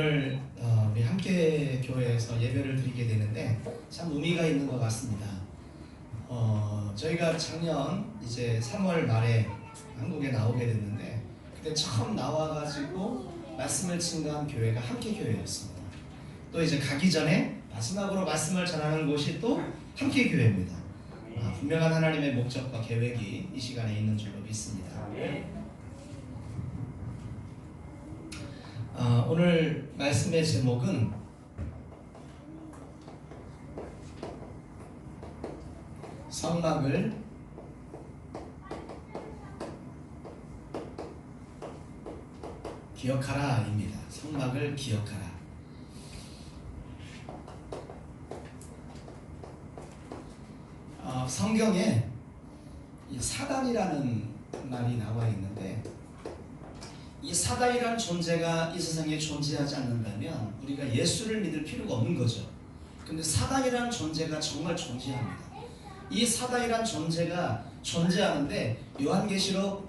오늘 우리 함께 교회에서 예배를 드리게 되는데 참 의미가 있는 것 같습니다. 저희가 작년 이제 3월 말에 한국에 나오게 됐는데 그때 처음 나와가지고 말씀을 증거한 교회가 함께 교회였습니다. 또 이제 가기 전에 마지막으로 말씀을 전하는 곳이 또 함께 교회입니다. 분명한 하나님의 목적과 계획이 이 시간에 있는 줄로 믿습니다. 오늘 말씀의 제목은 성막을 기억하라 입니다. 성막을 기억하라. 성경에 이 사단이라는 말이 나와 있는데 이 사단이란 존재가 이 세상에 존재하지 않는다면 우리가 예수를 믿을 필요가 없는 거죠. 근데 사단이란 존재가 정말 존재합니다. 이 사단이란 존재가 존재하는데 요한계시록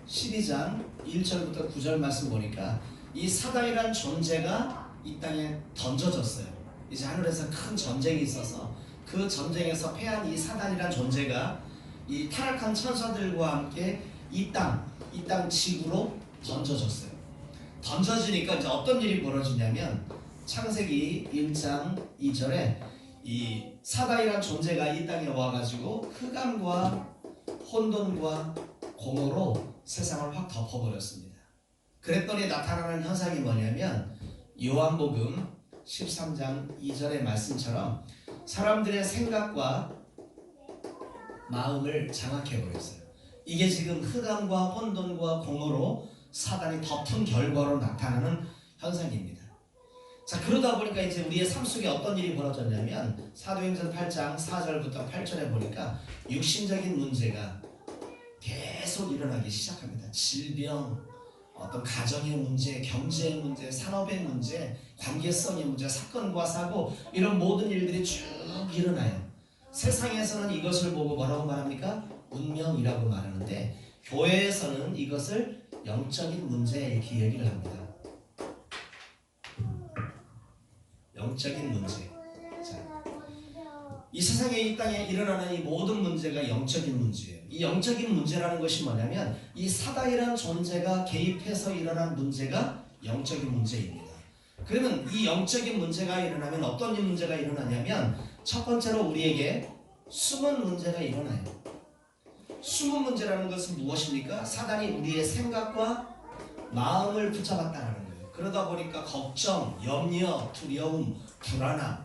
12장 1절부터 9절 말씀 보니까 이 사단이란 존재가 이 땅에 던져졌어요. 이제 하늘에서 큰 전쟁이 있어서 그 전쟁에서 패한 이 사단이란 존재가 이 타락한 천사들과 함께 이 땅 지구로 던져졌어요. 던져지니까 이제 어떤 일이 벌어지냐면 창세기 1장 2절에 이 사단이란 존재가 이 땅에 와가지고 흑암과 혼돈과 공허로 세상을 확 덮어버렸습니다. 그랬더니 나타나는 현상이 뭐냐면 요한복음 13장 2절의 말씀처럼 사람들의 생각과 마음을 장악해버렸어요. 이게 지금 흑암과 혼돈과 공허로 사단이 덮은 결과로 나타나는 현상입니다. 자, 그러다 보니까 이제 우리의 삶 속에 어떤 일이 벌어졌냐면 사도행전 8장 4절부터 8절에 보니까 육신적인 문제가 계속 일어나기 시작합니다. 질병, 어떤 가정의 문제, 경제의 문제, 산업의 문제, 관계성의 문제, 사건과 사고, 이런 모든 일들이 쭉 일어나요. 세상에서는 이것을 보고 뭐라고 말합니까? 운명이라고 말하는데 교회에서는 이것을 영적인 문제 이렇게 얘기를 합니다. 영적인 문제. 자, 이 세상에 이 땅에 일어나는 이 모든 문제가 영적인 문제예요. 이 영적인 문제라는 것이 뭐냐면 이 사단이라는 존재가 개입해서 일어난 문제가 영적인 문제입니다. 그러면 이 영적인 문제가 일어나면 어떤 문제가 일어나냐면 첫 번째로 우리에게 숨은 문제가 일어나요. 숨은 문제라는 것은 무엇입니까? 사단이 우리의 생각과 마음을 붙잡았다는 거예요. 그러다 보니까 걱정, 염려, 두려움, 불안함,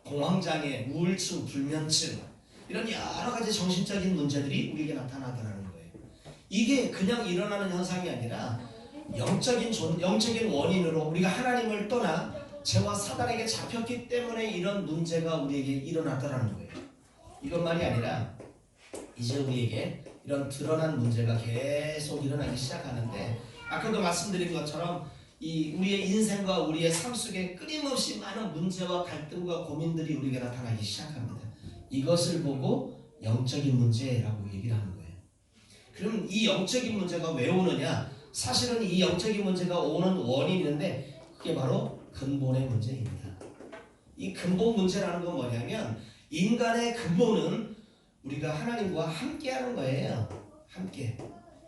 공황장애, 우울증, 불면증, 이런 여러 가지 정신적인 문제들이 우리에게 나타나더라는 거예요. 이게 그냥 일어나는 현상이 아니라 영적인 원인으로 우리가 하나님을 떠나 죄와 사단에게 잡혔기 때문에 이런 문제가 우리에게 일어났더라는 거예요. 이것만이 아니라 이제 우리에게 이런 드러난 문제가 계속 일어나기 시작하는데 아까도 말씀드린 것처럼 이 우리의 인생과 우리의 삶 속에 끊임없이 많은 문제와 갈등과 고민들이 우리에게 나타나기 시작합니다. 이것을 보고 영적인 문제라고 얘기를 하는 거예요. 그럼 이 영적인 문제가 왜 오느냐? 사실은 이 영적인 문제가 오는 원인이 있는데 그게 바로 근본의 문제입니다. 이 근본 문제라는 건 뭐냐면 인간의 근본은 우리가 하나님과 함께하는 거예요.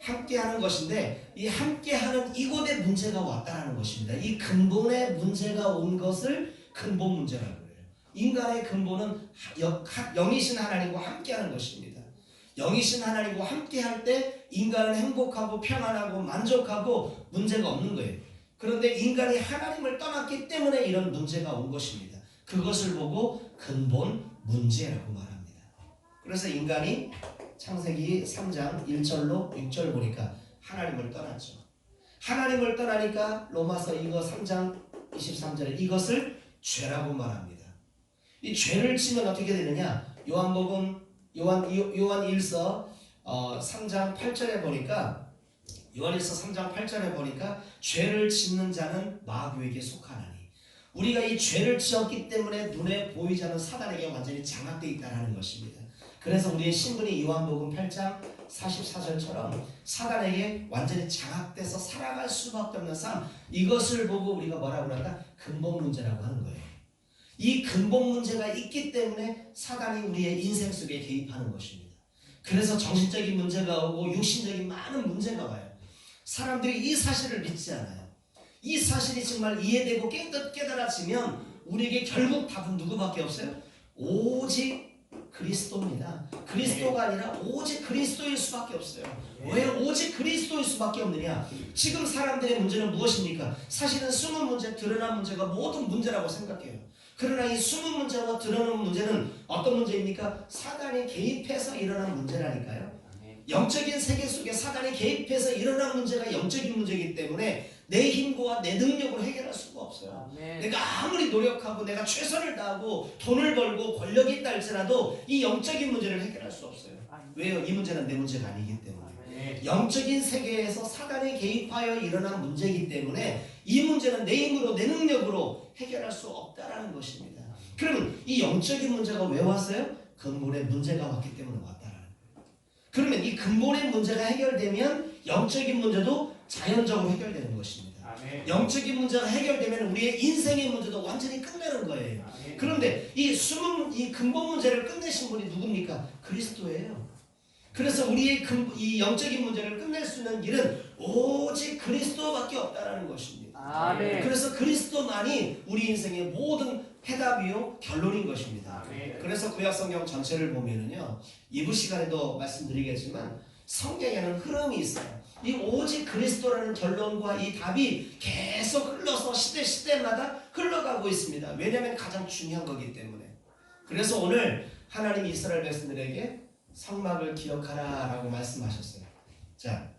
함께하는 것인데 이 함께하는 이곳에 문제가 왔다는 것입니다. 이 근본의 문제가 온 것을 근본 문제라고 해요. 인간의 근본은 영이신 하나님과 함께하는 것입니다. 영이신 하나님과 함께할 때 인간은 행복하고 평안하고 만족하고 문제가 없는 거예요. 그런데 인간이 하나님을 떠났기 때문에 이런 문제가 온 것입니다. 그것을 보고 근본 문제라고 말합니다. 그래서 인간이 창세기 3장 1절로 6절 보니까 하나님을 떠났죠. 하나님을 떠나니까 로마서 이거 3장 23절에 이것을 죄라고 말합니다. 이 죄를 지면 어떻게 되느냐? 요한 1서 3장 8절에 보니까 요한일서 3장 8절에 보니까 죄를 짓는 자는 마귀에게 속하나니 우리가 이 죄를 지었기 때문에 눈에 보이지 않는 사단에게 완전히 장악되어 있다는 것입니다. 그래서 우리의 신분이 요한복음 8장 44절처럼 사단에게 완전히 장악돼서 살아갈 수밖에 없는 삶, 이것을 보고 우리가 뭐라고 한다? 근본 문제라고 하는 거예요. 이 근본 문제가 있기 때문에 사단이 우리의 인생 속에 개입하는 것입니다. 그래서 정신적인 문제가 오고 육신적인 많은 문제가 와요. 사람들이 이 사실을 믿지 않아요. 이 사실이 정말 이해되고 깨달아지면 우리에게 결국 답은 누구밖에 없어요? 오직 그리스도입니다. 그리스도가 아니라 오직 그리스도일 수밖에 없어요. 왜 오직 그리스도일 수밖에 없느냐? 지금 사람들의 문제는 무엇입니까? 사실은 숨은 문제, 드러난 문제가 모든 문제라고 생각해요. 그러나 이 숨은 문제와 드러난 문제는 어떤 문제입니까? 사단이 개입해서 일어난 문제라니까요. 영적인 세계 속에 사단이 개입해서 일어난 문제가 영적인 문제이기 때문에 내 힘과 내 능력으로 해결할 수가 없어요. 내가 아무리 노력하고 내가 최선을 다하고 돈을 벌고 권력이 있다 할지라도 이 영적인 문제를 해결할 수 없어요. 왜요? 이 문제는 내 문제가 아니기 때문에. 영적인 세계에서 사단이 개입하여 일어난 문제이기 때문에 이 문제는 내 힘으로 내 능력으로 해결할 수 없다라는 것입니다. 그러면 이 영적인 문제가 왜 왔어요? 근본의 문제가 왔기 때문에 왔다라는 거예요. 그러면 이 근본의 문제가 해결되면 영적인 문제도 자연적으로 해결되는 것입니다. 영적인 문제가 해결되면 우리의 인생의 문제도 완전히 끝나는 거예요. 그런데 이 근본 문제를 끝내신 분이 누굽니까? 그리스도예요. 그래서 우리의 이 영적인 문제를 끝낼 수 있는 길은 오직 그리스도밖에 없다라는 것입니다. 그래서 그리스도만이 우리 인생의 모든 해답이요 결론인 것입니다. 그래서 구약성경 전체를 보면은요, 이부 시간에도 말씀드리겠지만 성경에는 흐름이 있어요. 이 오직 그리스도라는 결론과 이 답이 계속 흘러서 시대마다 흘러가고 있습니다. 왜냐하면 가장 중요한 거기 때문에. 그래서 오늘 하나님이 이스라엘 백성들에게 성막을 기억하라 라고 말씀하셨어요. 자,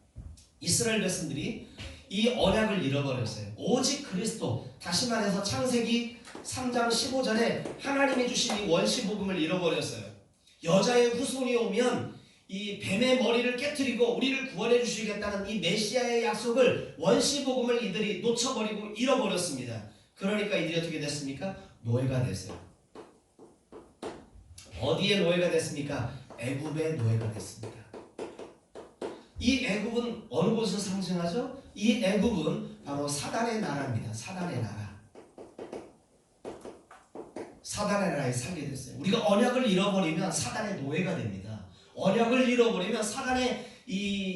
이스라엘 백성들이 이 언약을 잃어버렸어요. 오직 그리스도, 다시 말해서 창세기 3장 15절에 하나님이 주신 이 원시복음을 잃어버렸어요. 여자의 후손이 오면 이 뱀의 머리를 깨트리고 우리를 구원해 주시겠다는 이 메시아의 약속을, 원시복음을 이들이 놓쳐버리고 잃어버렸습니다. 그러니까 이들이 어떻게 됐습니까? 노예가 됐어요. 어디에 노예가 됐습니까? 애굽의 노예가 됐습니다. 이 애굽은 어느 곳을 상징하죠? 이 애굽은 바로 사단의 나라입니다. 사단의 나라. 사단의 나라에 살게 됐어요. 우리가 언약을 잃어버리면 사단의 노예가 됩니다. 언약을 잃어버리면 사단의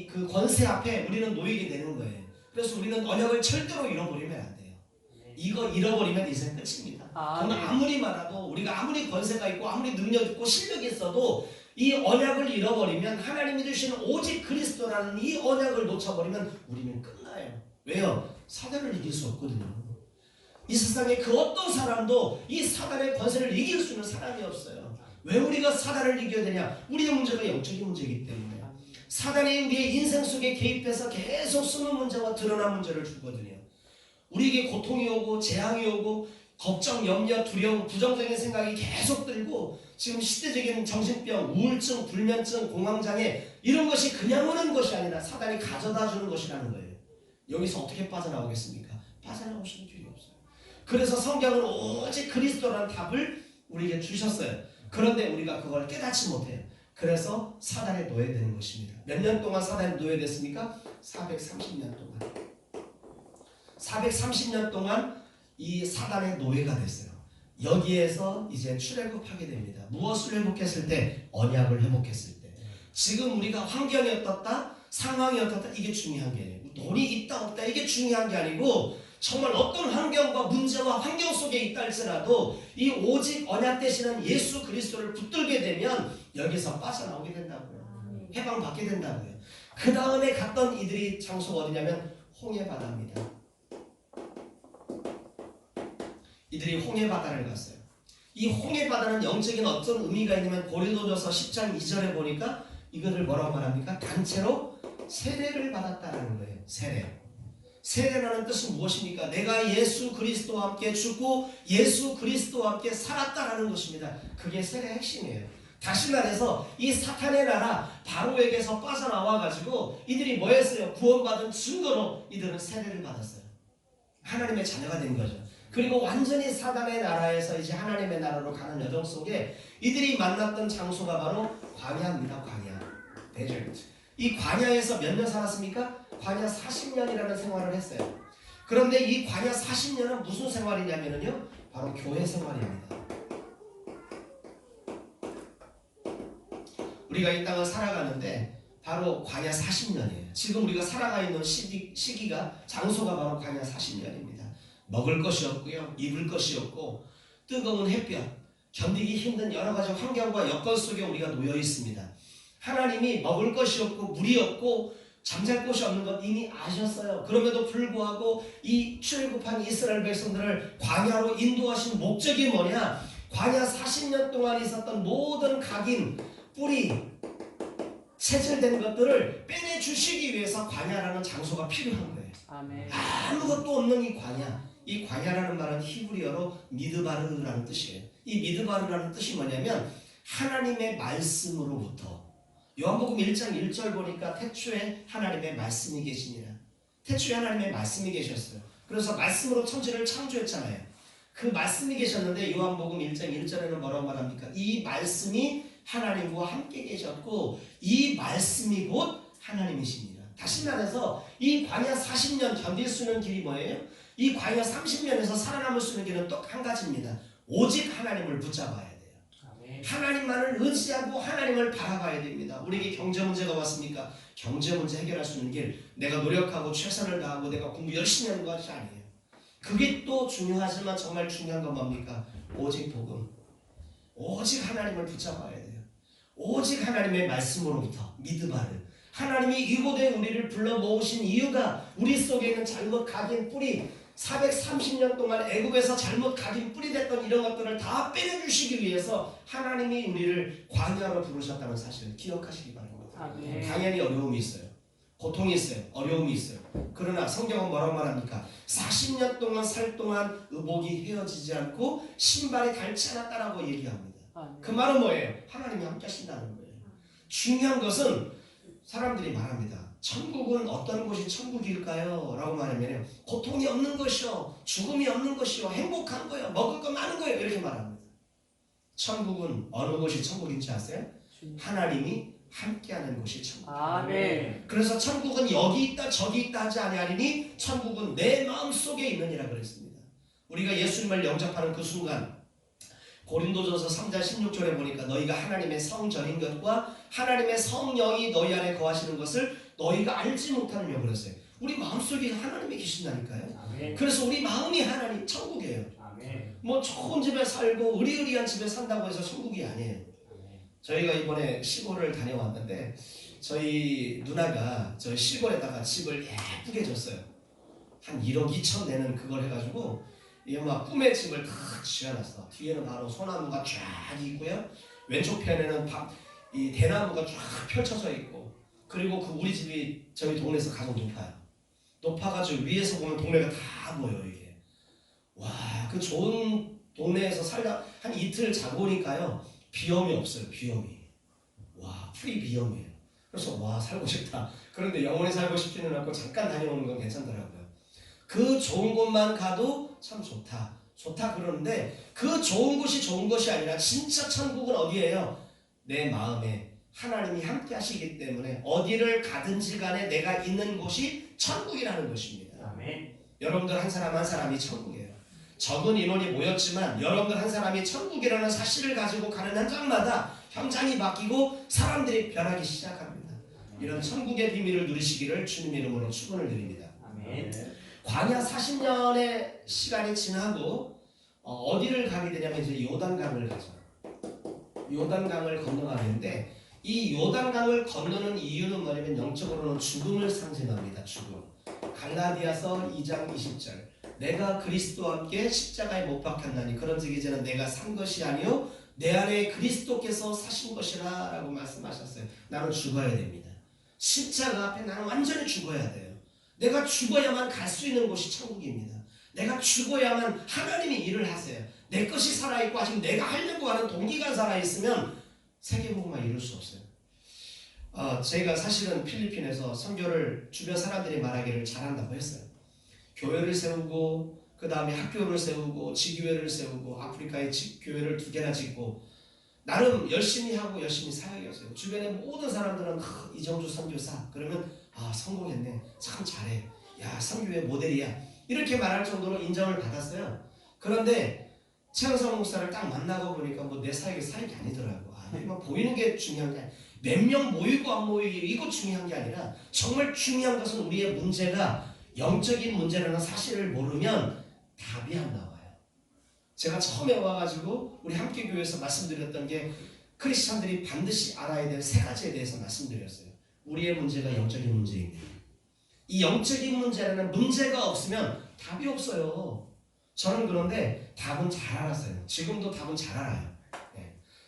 그 권세 앞에 우리는 놓이게 되는 거예요. 그래서 우리는 언약을 절대로 잃어버리면 안 돼요. 이거 잃어버리면 인생 끝입니다. 돈 아무리 많아도, 우리가 아무리 권세가 있고 아무리 능력 있고 실력이 있어도 이 언약을 잃어버리면, 하나님이 주시는 오직 그리스도라는 이 언약을 놓쳐버리면 우리는 끝나요. 왜요? 사단을 이길 수 없거든요. 이 세상에 그 어떤 사람도 이 사단의 권세를 이길 수 있는 사람이 없어요. 왜 우리가 사단을 이겨야 되냐? 우리의 문제가 영적인 문제이기 때문에. 사단이 우리의 인생 속에 개입해서 계속 숨은 문제와 드러난 문제를 주거든요. 우리에게 고통이 오고 재앙이 오고 걱정, 염려, 두려움, 부정적인 생각이 계속 들고, 지금 시대적인 정신병, 우울증, 불면증, 공황장애, 이런 것이 그냥 오는 것이 아니라 사단이 가져다 주는 것이라는 거예요. 여기서 어떻게 빠져나오겠습니까? 빠져나올 수 있는 길이 없어요. 그래서 성경은 오직 그리스도라는 답을 우리에게 주셨어요. 그런데 우리가 그걸 깨닫지 못해요. 그래서 사단의 노예되는 것입니다. 몇 년 동안 사단의 노예됐습니까? 430년 동안. 430년 동안 이 사단의 노예가 됐어요. 여기에서 이제 출애굽하게 됩니다. 무엇을 회복했을 때? 언약을 회복했을 때. 지금 우리가 환경이 어떻다? 상황이 어떻다? 이게 중요한 게 아니에요. 돈이 있다 없다 이게 중요한 게 아니고, 정말 어떤 환경과 문제와 환경 속에 있다 할지라도 이 오직 언약 되시는 예수 그리스도를 붙들게 되면 여기서 빠져나오게 된다고요. 해방받게 된다고요. 그 다음에 갔던 이들이 장소가 어디냐면 홍해바다입니다. 이들이 홍해바다를 갔어요. 이 홍해바다는 영적인 어떤 의미가 있냐면, 고린도전서 10장 2절에 보니까 이거를 뭐라고 말합니까? 단체로 세례를 받았다라는 거예요. 세례라는 뜻은 무엇입니까? 내가 예수 그리스도와 함께 죽고 예수 그리스도와 함께 살았다라는 것입니다. 그게 세례의 핵심이에요. 다시 말해서 이 사탄의 나라 바로에게서 빠져나와가지고 이들이 뭐 했어요? 구원받은 증거로 이들은 세례를 받았어요. 하나님의 자녀가 된 거죠. 그리고 완전히 사단의 나라에서 이제 하나님의 나라로 가는 여정 속에 이들이 만났던 장소가 바로 광야입니다. 광야. 데저트. 이 광야에서 몇 년 살았습니까? 광야 40년이라는 생활을 했어요. 그런데 이 광야 40년은 무슨 생활이냐면요, 바로 교회 생활입니다. 우리가 이 땅을 살아가는데 바로 광야 40년이에요. 지금 우리가 살아가 있는 시기가, 장소가 바로 광야 40년입니다. 먹을 것이 없고요, 입을 것이 없고, 뜨거운 햇볕, 견디기 힘든 여러 가지 환경과 여건 속에 우리가 놓여 있습니다. 하나님이 먹을 것이 없고 물이 없고 잠잘 곳이 없는 것 이미 아셨어요. 그럼에도 불구하고 이 출애굽한 이스라엘 백성들을 광야로 인도하신 목적이 뭐냐? 광야 40년 동안 있었던 모든 각인, 뿌리, 체질된 것들을 빼내주시기 위해서 광야라는 장소가 필요한 거예요. 아멘. 아무것도 없는 이 광야. 이 광야라는 말은 히브리어로 미드바르라는 뜻이에요. 이 미드바르라는 뜻이 뭐냐면 하나님의 말씀으로부터. 요한복음 1장 1절 보니까 태초에 하나님의 말씀이 계시니라. 태초에 하나님의 말씀이 계셨어요. 그래서 말씀으로 천지를 창조했잖아요. 그 말씀이 계셨는데 요한복음 1장 1절에는 뭐라고 말합니까? 이 말씀이 하나님과 함께 계셨고 이 말씀이 곧 하나님이십니다. 다시 말해서 이 광야 40년 견딜 수 있는 길이 뭐예요? 이 광야 30년에서 살아남을 수 있는 길은 딱 한 가지입니다. 오직 하나님을 붙잡아야 돼요. 하나님만을 의지하고 하나님을 바라봐야 됩니다. 우리에게 경제 문제가 왔습니까? 경제 문제 해결할 수 있는 길, 내가 노력하고 최선을 다하고 내가 공부 열심히 하는 것이 아니에요. 그게 또 중요하지만 정말 중요한 건 뭡니까? 오직 복음, 오직 하나님을 붙잡아야 돼요. 오직 하나님의 말씀으로부터 미드바르, 하나님이 이곳에 우리를 불러 모으신 이유가 우리 속에 있는 잘못 각인 뿌리, 430년 동안 애굽에서 잘못 각인 뿌리 됐던 이런 것들을 다 빼내주시기 위해서 하나님이 우리를 광야로 부르셨다는 사실을 기억하시기 바랍니다. 아멘. 당연히 어려움이 있어요. 고통이 있어요. 어려움이 있어요. 그러나 성경은 뭐라고 말합니까? 40년 동안 살 동안 의복이 헤어지지 않고 신발이 닳지 않았다라고 얘기합니다. 아멘. 그 말은 뭐예요? 하나님이 함께 하신다는 거예요. 중요한 것은 사람들이 말합니다. 천국은 어떤 곳이 천국일까요? 라고 말하면 고통이 없는 것이요, 죽음이 없는 것이요, 행복한 거요, 먹을 거 많은 거예요, 이렇게 말합니다. 천국은 어느 곳이 천국인지 아세요? 하나님이 함께하는 곳이 천국. 아멘. 그래서 천국은 여기 있다 저기 있다 하지 아니하리니 천국은 내 마음속에 있느니라 그랬습니다. 우리가 예수님을 영접하는 그 순간 고린도전서 3장 16절에 보니까 너희가 하나님의 성전인 것과 하나님의 성령이 너희 안에 거하시는 것을 너희가 알지 못하느냐 그랬어요. 우리 마음속에 하나님이 계신다니까요. 아멘. 그래서 우리 마음이 하나님 천국이에요. 아멘. 뭐 좋은 집에 살고 의리의리한 집에 산다고 해서 천국이 아니에요. 저희가 이번에 시골을 다녀왔는데 저희 누나가 저희 시골에다가 집을 예쁘게 줬어요. 한 1억 2천 내는 그걸 해가지고 이게 막 꿈의 집을 탁 지어놨어. 뒤에는 바로 소나무가 쫙 있고요. 왼쪽 편에는 이 대나무가 쫙 펼쳐져 있고, 그리고 그 우리 집이 저희 동네에서 가장 높아요. 높아가지고 위에서 보면 동네가 다 보여 이게. 와, 그 좋은 동네에서 살다 한 이틀 자고 오니까요. 비염이 없어요. 비염이. 와, 풀이 비염이에요. 그래서 와, 살고 싶다. 그런데 영원히 살고 싶지는 않고 잠깐 다녀오는 건 괜찮더라고요. 그 좋은 곳만 가도 참 좋다. 좋다 그러는데 그 좋은 곳이 좋은 것이 아니라 진짜 천국은 어디예요? 내 마음에 하나님이 함께 하시기 때문에 어디를 가든지 간에 내가 있는 곳이 천국이라는 것입니다. 아멘. 여러분들 한 사람 한 사람이 천국이에요. 적은 인원이 모였지만 여러분들 한 사람이 천국이라는 사실을 가지고 가는 현장마다 현장이 바뀌고 사람들이 변하기 시작합니다. 이런 천국의 비밀을 누리시기를 주님 이름으로 축원을 드립니다. 아멘. 광야 40년의 시간이 지나고 어디를 가게 되냐면 이제 요단강을 가죠. 요단강을 건너가는데 이 요단강을 건너는 이유는 뭐냐면 영적으로는 죽음을 상징합니다. 죽음. 갈라디아서 2장 20절. 내가 그리스도와 함께 십자가에 못 박혔나니 그런즉 이제는 내가 산 것이 아니요 내 안에 그리스도께서 사신 것이라 라고 말씀하셨어요. 나는 죽어야 됩니다. 십자가 앞에 나는 완전히 죽어야 돼요. 내가 죽어야만 갈 수 있는 곳이 천국입니다. 내가 죽어야만 하나님이 일을 하세요. 내 것이 살아있고 아직 내가 하려고 하는 동기가 살아있으면 세계복음만 이룰 수 없어요. 제가 사실은 필리핀에서 선교를 주변 사람들이 말하기를 잘한다고 했어요. 교회를 세우고 그 다음에 학교를 세우고 지교회를 세우고 아프리카에 교회를 2개나 짓고 나름 열심히 하고 열심히 사역이었어요. 주변에 모든 사람들은 이정주 선교사 그러면 성공했네, 참 잘해, 야 선교회 모델이야, 이렇게 말할 정도로 인정을 받았어요. 그런데 최영성 목사를 딱 만나고 보니까 뭐 내 사역이 아니더라고. 뭐 보이는 게 중요한 게 아니라 몇 명 모이고 안 모이고 이거 중요한 게 아니라 정말 중요한 것은 우리의 문제가 영적인 문제라는 사실을 모르면 답이 안 나와요. 제가 처음에 와가지고 우리 함께교회에서 말씀드렸던 게 크리스찬들이 반드시 알아야 될 3가지에 대해서 말씀드렸어요. 우리의 문제가 영적인 문제입니다. 이 영적인 문제라는 문제가 없으면 답이 없어요. 저는 그런데 답은 잘 알았어요. 지금도 답은 잘 알아요.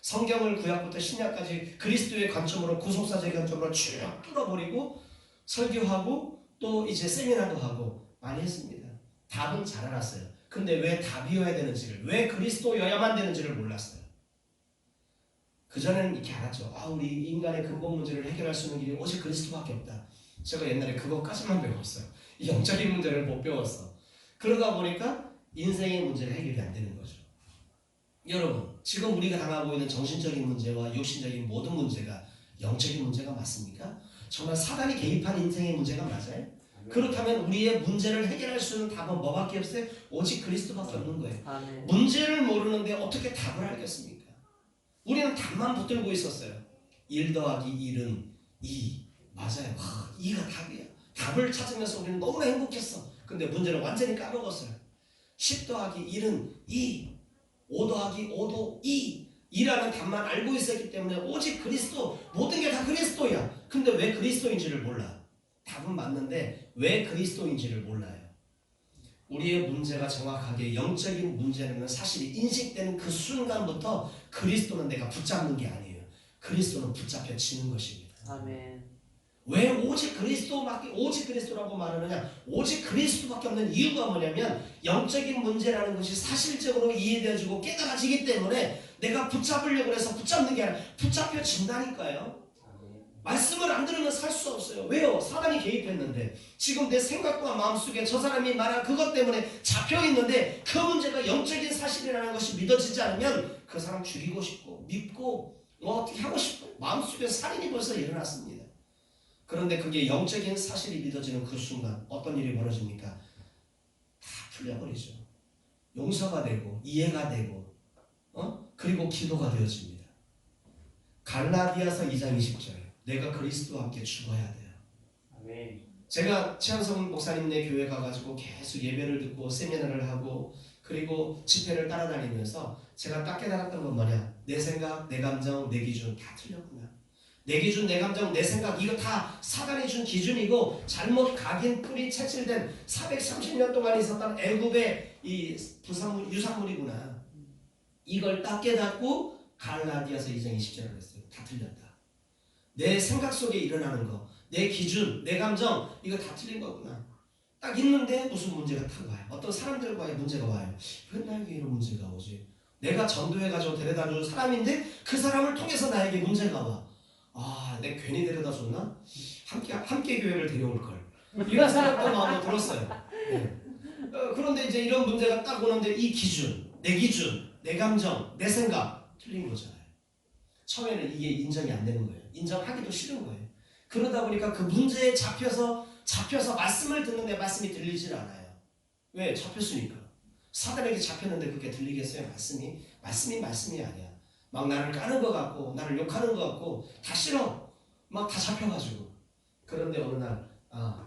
성경을 구약부터 신약까지 그리스도의 관점으로, 구속사적인 관점으로 쭉 뚫어버리고 설교하고 또 이제 세미나도 하고 많이 했습니다. 답은 잘 알았어요. 근데 왜 답이어야 되는지를, 왜 그리스도여야만 되는지를 몰랐어요. 그전에는 이렇게 알았죠. 우리 인간의 근본 문제를 해결할 수 있는 길이 오직 그리스도밖에 없다. 제가 옛날에 그것까지만 배웠어요. 영적인 문제를 못 배웠어. 그러다 보니까 인생의 문제가 해결이 안 되는 거죠. 여러분, 지금 우리가 당하고 있는 정신적인 문제와 육신적인 모든 문제가 영적인 문제가 맞습니까? 정말 사단이 개입한 인생의 문제가 맞아요? 그렇다면 우리의 문제를 해결할 수 있는 답은 뭐밖에 없어요? 오직 그리스도밖에 없는 거예요. 아멘. 문제를 모르는데 어떻게 답을 알겠습니까? 우리는 답만 붙들고 있었어요. 1 더하기 1은 2. 맞아요. 2가 답이야. 답을 찾으면서 우리는 너무나 행복했어. 근데 문제는 완전히 까먹었어요. 10 더하기 1은 2. 5 더하기 5도 2. 2라는 답만 알고 있었기 때문에 오직 그리스도, 모든 게 다 그리스도야. 근데 왜 그리스도인지를 몰라. 답은 맞는데 왜 그리스도인지를 몰라요. 우리의 문제가 정확하게 영적인 문제라는 사실이 인식되는 그 순간부터 그리스도는 내가 붙잡는 게 아니에요. 그리스도는 붙잡혀지는 것입니다. 아멘. 왜 오직 그리스도라고 말하느냐? 오직 그리스도밖에 없는 이유가 뭐냐면 영적인 문제라는 것이 사실적으로 이해되어지고 깨달아지기 때문에 내가 붙잡으려고 해서 붙잡는 게 아니라 붙잡혀진다니까요. 말씀을 안 들으면 살 수 없어요. 왜요? 사단이 개입했는데 지금 내 생각과 마음속에 저 사람이 말한 그것 때문에 잡혀있는데 그 문제가 영적인 사실이라는 것이 믿어지지 않으면 그 사람 죽이고 싶고 믿고 뭐 어떻게 하고 싶고 마음속에 살인이 벌써 일어났습니다. 그런데 그게 영적인 사실이 믿어지는 그 순간 어떤 일이 벌어집니까? 다 풀려버리죠. 용서가 되고 이해가 되고 그리고 기도가 되어집니다. 갈라디아서 2장 20절 내가 그리스도와 함께 죽어야 돼요. 아멘. 제가 최한성 목사님네 교회 가가지고 계속 예배를 듣고 세미나를 하고 그리고 집회를 따라다니면서 제가 딱 깨달았던 건 뭐냐? 내 생각, 내 감정, 내 기준 다 틀렸구나. 내 기준, 내 감정, 내 생각 이거 다 사단이 준 기준이고 잘못 각인 뿌리 채질된 430년 동안 있었던 애굽의 이 유산물이구나. 이걸 딱 깨닫고 갈라디아서 2장 20절을 했어요. 다 틀렸다. 내 생각 속에 일어나는 거, 내 기준, 내 감정 이거 다 틀린 거구나. 딱 있는데 무슨 문제가 딱 와요. 어떤 사람들과의 문제가 와요. 왜 나에게 이런 문제가 오지? 내가 전도해가지고 데려다준 사람인데 그 사람을 통해서 나에게 문제가 와. 내가 괜히 데려다 줬나? 함께 교회를 데려올 걸. 이런 생각도 마음에 들었어요. 네. 그런데 이제 이런 문제가 딱 오는데 이 기준, 내 감정, 내 생각 틀린 거잖아요. 처음에는 이게 인정이 안 되는 거예요. 인정하기도 싫은 거예요. 그러다 보니까 그 문제에 잡혀서 말씀을 듣는데 말씀이 들리질 않아요. 왜? 잡혔으니까. 사단에게 잡혔는데 그게 들리겠어요? 말씀이 아니야. 막 나를 까는 것 같고 나를 욕하는 것 같고 다 싫어. 막 다 잡혀가지고. 그런데 어느 날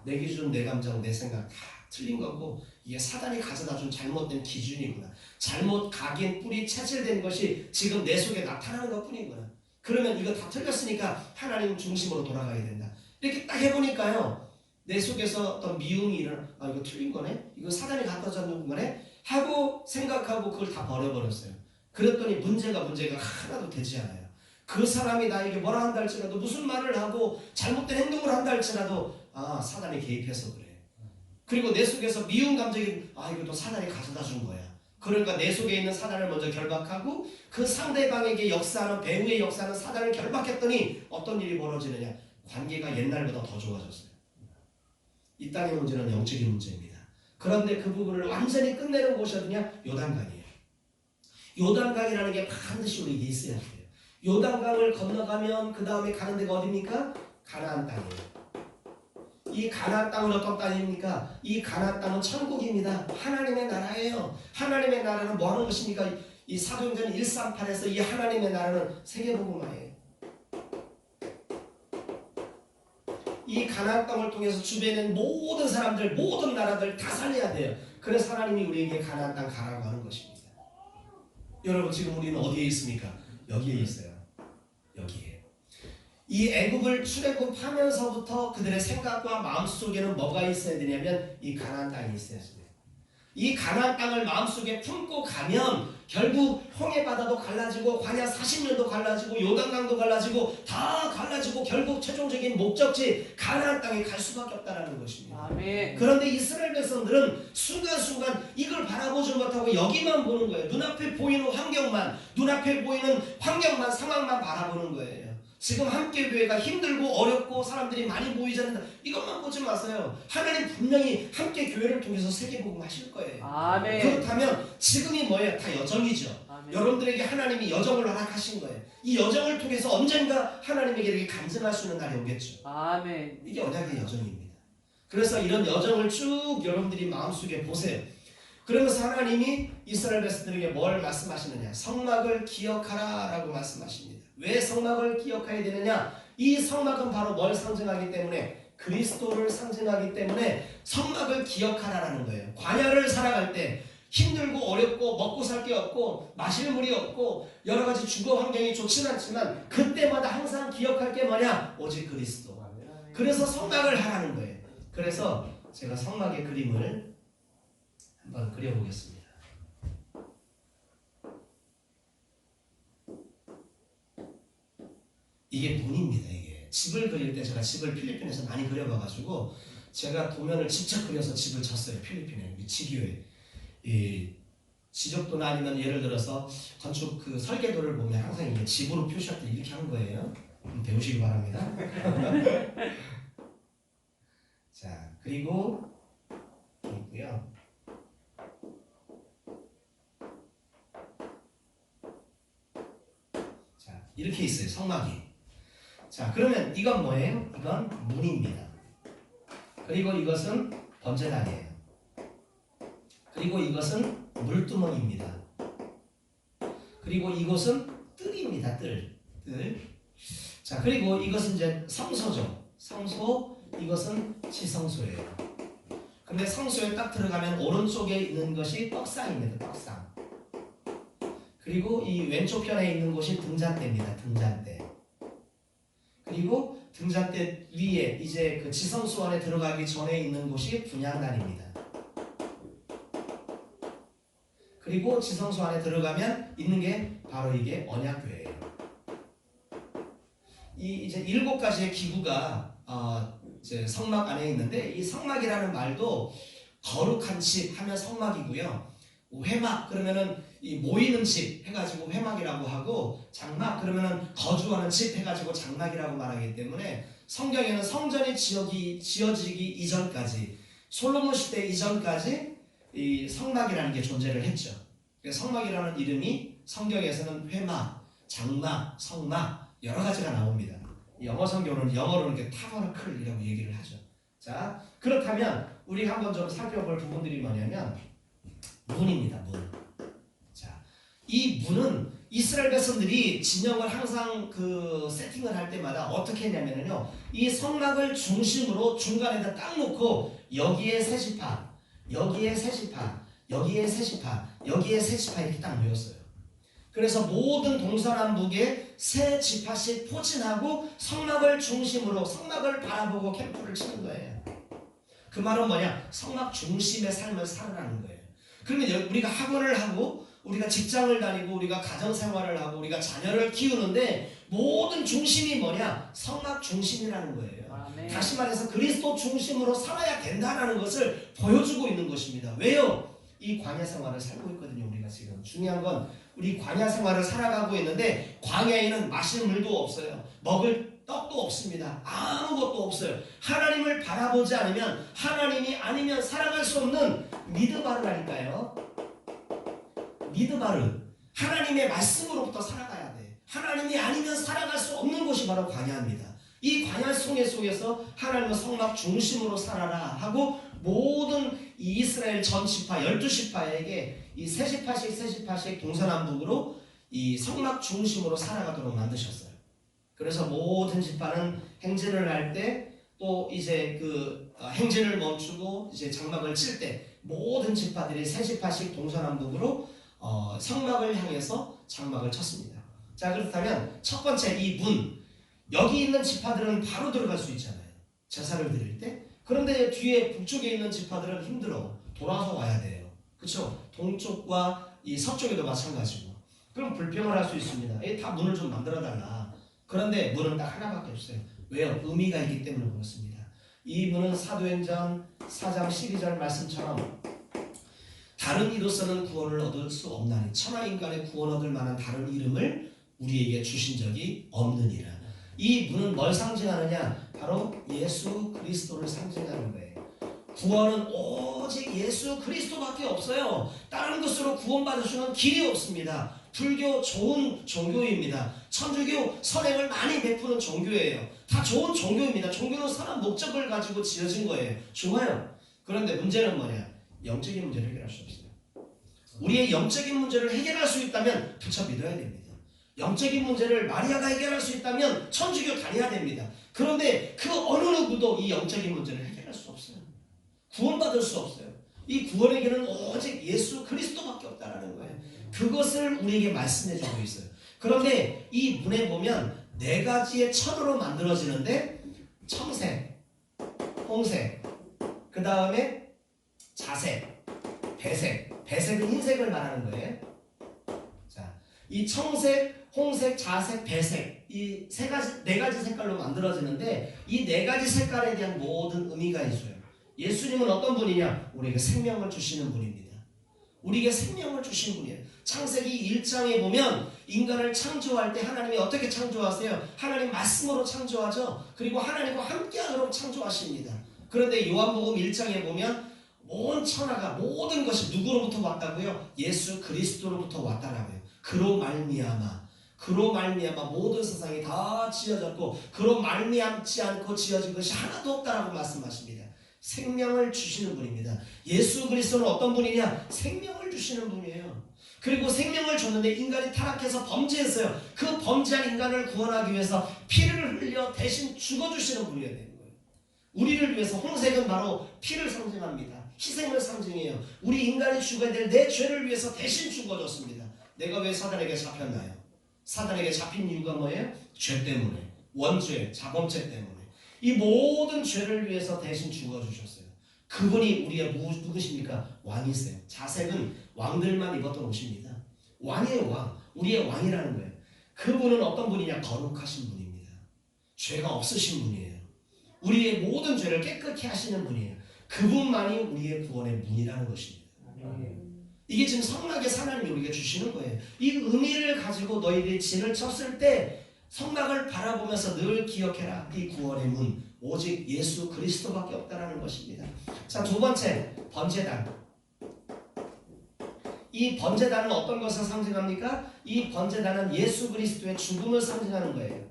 내 기준, 내 감정, 내 생각 다 틀린 거고 이게 사단이 가져다 준 잘못된 기준이구나. 잘못 각인 뿌리 체질된 것이 지금 내 속에 나타나는 것뿐이구나. 그러면 이거 다 틀렸으니까 하나님 중심으로 돌아가야 된다. 이렇게 딱 해보니까요. 내 속에서 어떤 미움이 일어나. 이거 틀린 거네? 이거 사단이 갖다 준 거네? 하고 생각하고 그걸 다 버려버렸어요. 그랬더니 문제가 하나도 되지 않아요. 그 사람이 나에게 뭐라 한다 할지라도 무슨 말을 하고 잘못된 행동을 한다 할지라도 사단이 개입해서 그래. 그리고 내 속에서 미운 감정이 이것도 사단이 가져다 준 거야. 그러니까 내 속에 있는 사단을 먼저 결박하고 그 상대방에게 역사하는 배후의 역사하는 사단을 결박했더니 어떤 일이 벌어지느냐? 관계가 옛날보다 더 좋아졌어요. 이 땅의 문제는 영적인 문제입니다. 그런데 그 부분을 완전히 끝내는 곳이 어디냐? 요단강이에요. 요단강이라는 게 반드시 우리에게 있어야 돼요. 요단강을 건너가면 그 다음에 가는 데가 어디입니까? 가나안 땅이에요. 이 가나안 땅은 어떤 땅입니까? 이 가나안 땅은 천국입니다. 하나님의 나라예요. 하나님의 나라는 뭐 하는 것입니까? 이 사도행전 138에서 이 하나님의 나라는 세계복음화예요. 이 가나안 땅을 통해서 주변에 있는 모든 사람들, 모든 나라들 다 살려야 돼요. 그래서 하나님이 우리에게 가나안 땅 가라고 하는 것입니다. 여러분 지금 우리는 어디에 있습니까? 여기에 있어요. 여기에. 이 애굽을 출애굽하면서부터 그들의 생각과 마음속에는 뭐가 있어야 되냐면 이 가나안 땅이 있어야 됩니다. 이 가나안 땅을 마음속에 품고 가면 결국 홍해 바다도 갈라지고 광야 40년도 갈라지고 요단강도 갈라지고 다 갈라지고 결국 최종적인 목적지 가나안 땅에 갈 수밖에 없다는 것입니다. 아멘. 그런데 이스라엘 백성들은 순간순간 이걸 바라보지 못하고 여기만 보는 거예요. 눈앞에 보이는 환경만, 눈앞에 보이는 환경만, 상황만 바라보는 거예요. 지금 함께 교회가 힘들고 어렵고 사람들이 많이 모이지 않는다. 이것만 보지 마세요. 하나님 분명히 함께 교회를 통해서 세계복음 하실 거예요. 아멘. 그렇다면 지금이 뭐예요? 다 여정이죠. 아멘. 여러분들에게 하나님이 여정을 허락하신 거예요. 이 여정을 통해서 언젠가 하나님에게 이렇게 간증할 수 있는 날이 오겠죠. 아멘. 이게 언약의 여정입니다. 그래서 이런 여정을 쭉 여러분들이 마음속에 보세요. 그러면서 하나님이 이스라엘 백성들에게 뭘 말씀하시느냐? 성막을 기억하라 라고 말씀하십니다. 왜 성막을 기억해야 되느냐? 이 성막은 바로 뭘 상징하기 때문에? 그리스도를 상징하기 때문에 성막을 기억하라라는 거예요. 광야를 살아갈 때 힘들고 어렵고 먹고 살 게 없고 마실 물이 없고 여러 가지 주거 환경이 좋진 않지만 그때마다 항상 기억할 게 뭐냐? 오직 그리스도. 그래서 성막을 하라는 거예요. 그래서 제가 성막의 그림을 한번 그려보겠습니다. 이게 문입니다. 이게 집을 그릴 때 제가 집을 필리핀에서 많이 그려봐가지고 제가 도면을 직접 그려서 집을 쳤어요. 필리핀에 지교에 이 지적도나 아니면 예를 들어서 건축 그 설계도를 보면 항상 이게 집으로 표시할 때 이렇게 한 거예요. 배우시기 바랍니다. 자 그리고 있고요. 자 이렇게 있어요. 성막이. 자 그러면 이건 뭐예요? 이건 문입니다. 그리고 이것은 번제단이에요. 그리고 이것은 물두멍입니다. 그리고 이것은 뜰입니다. 뜰. 자 그리고 이것은 이제 성소죠. 성소. 이것은 지성소예요. 근데 성소에 딱 들어가면 오른쪽에 있는 것이 떡상입니다. 떡상. 그리고 이 왼쪽 편에 있는 곳이 등잔대입니다. 등잔대. 그리고 등잔대 위에 이제 그 지성소 안에 들어가기 전에 있는 곳이 분향단입니다. 그리고 지성소 안에 들어가면 있는 게 바로 이게 언약궤예요. 이 이제 7가지의 기구가 이제 성막 안에 있는데 이 성막이라는 말도 거룩한 집 하면 성막이고요. 회막 그러면은 이 모이는 집 해가지고 회막이라고 하고 장막 그러면은 거주하는 집 해가지고 장막이라고 말하기 때문에 성경에는 성전이 지어지기 이전까지 솔로몬 시대 이전까지 이 성막이라는 게 존재를 했죠. 성막이라는 이름이 성경에서는 회막, 장막, 성막 여러 가지가 나옵니다. 영어 성경은 영어로는 이렇게 타버너클이라고 얘기를 하죠. 자 그렇다면 우리가 한번 좀 살펴볼 부분들이 뭐냐면 문입니다. 문. 자, 이 문은 이스라엘 백성들이 진영을 항상 그 세팅을 할 때마다 어떻게 했냐면요, 이 성막을 중심으로 중간에다 딱 놓고 여기에 세 지파, 여기에 세 지파, 여기에 세 지파, 여기에 세 지파 이렇게 딱 모였어요. 그래서 모든 동서남북에 세 지파씩 포진하고 성막을 중심으로 성막을 바라보고 캠프를 치는 거예요. 그 말은 뭐냐? 성막 중심의 삶을 살으라는 거예요. 그러면 우리가 학원을 하고 우리가 직장을 다니고 우리가 가정생활을 하고 우리가 자녀를 키우는데 모든 중심이 뭐냐? 성막 중심이라는 거예요. 아멘. 다시 말해서 그리스도 중심으로 살아야 된다는 것을 보여주고 있는 것입니다. 왜요? 이 광야 생활을 살고 있거든요. 우리가 지금 중요한 건 우리 광야 생활을 살아가고 있는데 광야에는 마실 물도 없어요. 먹을 떡도 없습니다. 아무것도 없어요. 하나님을 바라보지 않으면, 하나님이 아니면 살아갈 수 없는 미드바르라니까요. 미드바르. 하나님의 말씀으로부터 살아가야 돼. 하나님이 아니면 살아갈 수 없는 곳이 바로 광야입니다. 이 광야 속에서 하나님은 성막 중심으로 살아라 하고 모든 이 이스라엘 전 지파 12지파에게 이 세 지파씩 동서남북으로 이 성막 중심으로 살아가도록 만드셨어요. 그래서 모든 지파는 행진을 할 때 또 이제 그 행진을 멈추고 이제 장막을 칠 때 모든 지파들이 세 지파씩 동서남북으로 성막을 향해서 장막을 쳤습니다. 자, 그렇다면 첫 번째 이 문, 여기 있는 지파들은 바로 들어갈 수 있잖아요. 제사를 드릴 때. 그런데 뒤에 북쪽에 있는 지파들은 힘들어. 돌아서 와야 돼요. 그렇죠? 동쪽과 이 서쪽에도 마찬가지고. 그럼 불평을 할 수 있습니다. 다 문을 좀 만들어 달라. 그런데 문은 딱 하나밖에 없어요. 왜요? 의미가 있기 때문에 그렇습니다. 이 문은 사도행전 4장 12절 말씀처럼 다른 이로서는 구원을 얻을 수 없나니 천하 인간의 구원 얻을 만한 다른 이름을 우리에게 주신 적이 없느니라. 이 문은 뭘 상징하느냐? 바로 예수 그리스도를 상징하는 거예요. 구원은 오직 예수 그리스도밖에 없어요. 다른 것으로 구원받을 수는 길이 없습니다. 불교 좋은 종교입니다. 천주교 선행을 많이 베푸는 종교예요. 다 좋은 종교입니다. 종교는 선한 목적을 가지고 지어진 거예요. 좋아요. 그런데 문제는 뭐냐? 영적인 문제를 해결할 수 없어요. 우리의 영적인 문제를 해결할 수 있다면 부처 믿어야 됩니다. 영적인 문제를 마리아가 해결할 수 있다면 천주교 다녀야 됩니다. 그런데 그 어느 누구도 이 영적인 문제를 해결할 수 없어요. 구원받을 수 없어요. 이 구원의 길은 오직 예수 그리스도밖에 없다라는 거예요. 그것을 우리에게 말씀해주고 있어요. 그런데 이 문에 보면 네 가지의 천으로 만들어지는데 청색, 홍색, 그 다음에 자색, 배색. 배색은 흰색을 말하는 거예요. 자, 이 청색, 홍색, 자색, 배색 이 네 가지 색깔로 만들어지는데 이 네 가지 색깔에 대한 모든 의미가 있어요. 예수님은 어떤 분이냐? 우리에게 생명을 주시는 분입니다. 우리에게 생명을 주신 분이에요. 창세기 1장에 보면 인간을 창조할 때 하나님이 어떻게 창조하세요? 하나님 말씀으로 창조하죠. 그리고 하나님과 함께하도록 창조하십니다. 그런데 요한복음 1장에 보면 온 천하가 모든 것이 누구로부터 왔다고요? 예수 그리스도로부터 왔다라고요. 그로 말미암아 모든 세상이 다 지어졌고 그로 말미암지 않고 지어진 것이 하나도 없다라고 말씀하십니다. 생명을 주시는 분입니다. 예수 그리스도는 어떤 분이냐? 생명을 주시는 분이에요. 그리고 생명을 줬는데 인간이 타락해서 범죄했어요. 그 범죄한 인간을 구원하기 위해서 피를 흘려 대신 죽어주시는 분이어야 되는 거예요. 우리를 위해서 홍색은 바로 피를 상징합니다. 희생을 상징해요. 우리 인간이 죽어야 될 내 죄를 위해서 대신 죽어줬습니다. 내가 왜 사단에게 잡혔나요? 사단에게 잡힌 이유가 뭐예요? 죄 때문에, 원죄, 자범죄 때문에. 이 모든 죄를 위해서 대신 죽어주셨어요. 그분이 우리의 누구십니까? 왕이세요. 자색은 왕들만 입었던 옷입니다. 왕이에요, 왕. 우리의 왕이라는 거예요. 그분은 어떤 분이냐? 거룩하신 분입니다. 죄가 없으신 분이에요. 우리의 모든 죄를 깨끗이 하시는 분이에요. 그분만이 우리의 구원의 문이라는 것입니다. 이게 지금 성막에서 하나님이 우리에게 주시는 거예요. 이 의미를 가지고 너희들이 진을 쳤을 때 성막을 바라보면서 늘 기억해라. 이 구원의 문 오직 예수 그리스도밖에 없다라는 것입니다. 자, 두 번째 번제단. 이 번제단은 어떤 것을 상징합니까? 이 번제단은 예수 그리스도의 죽음을 상징하는 거예요.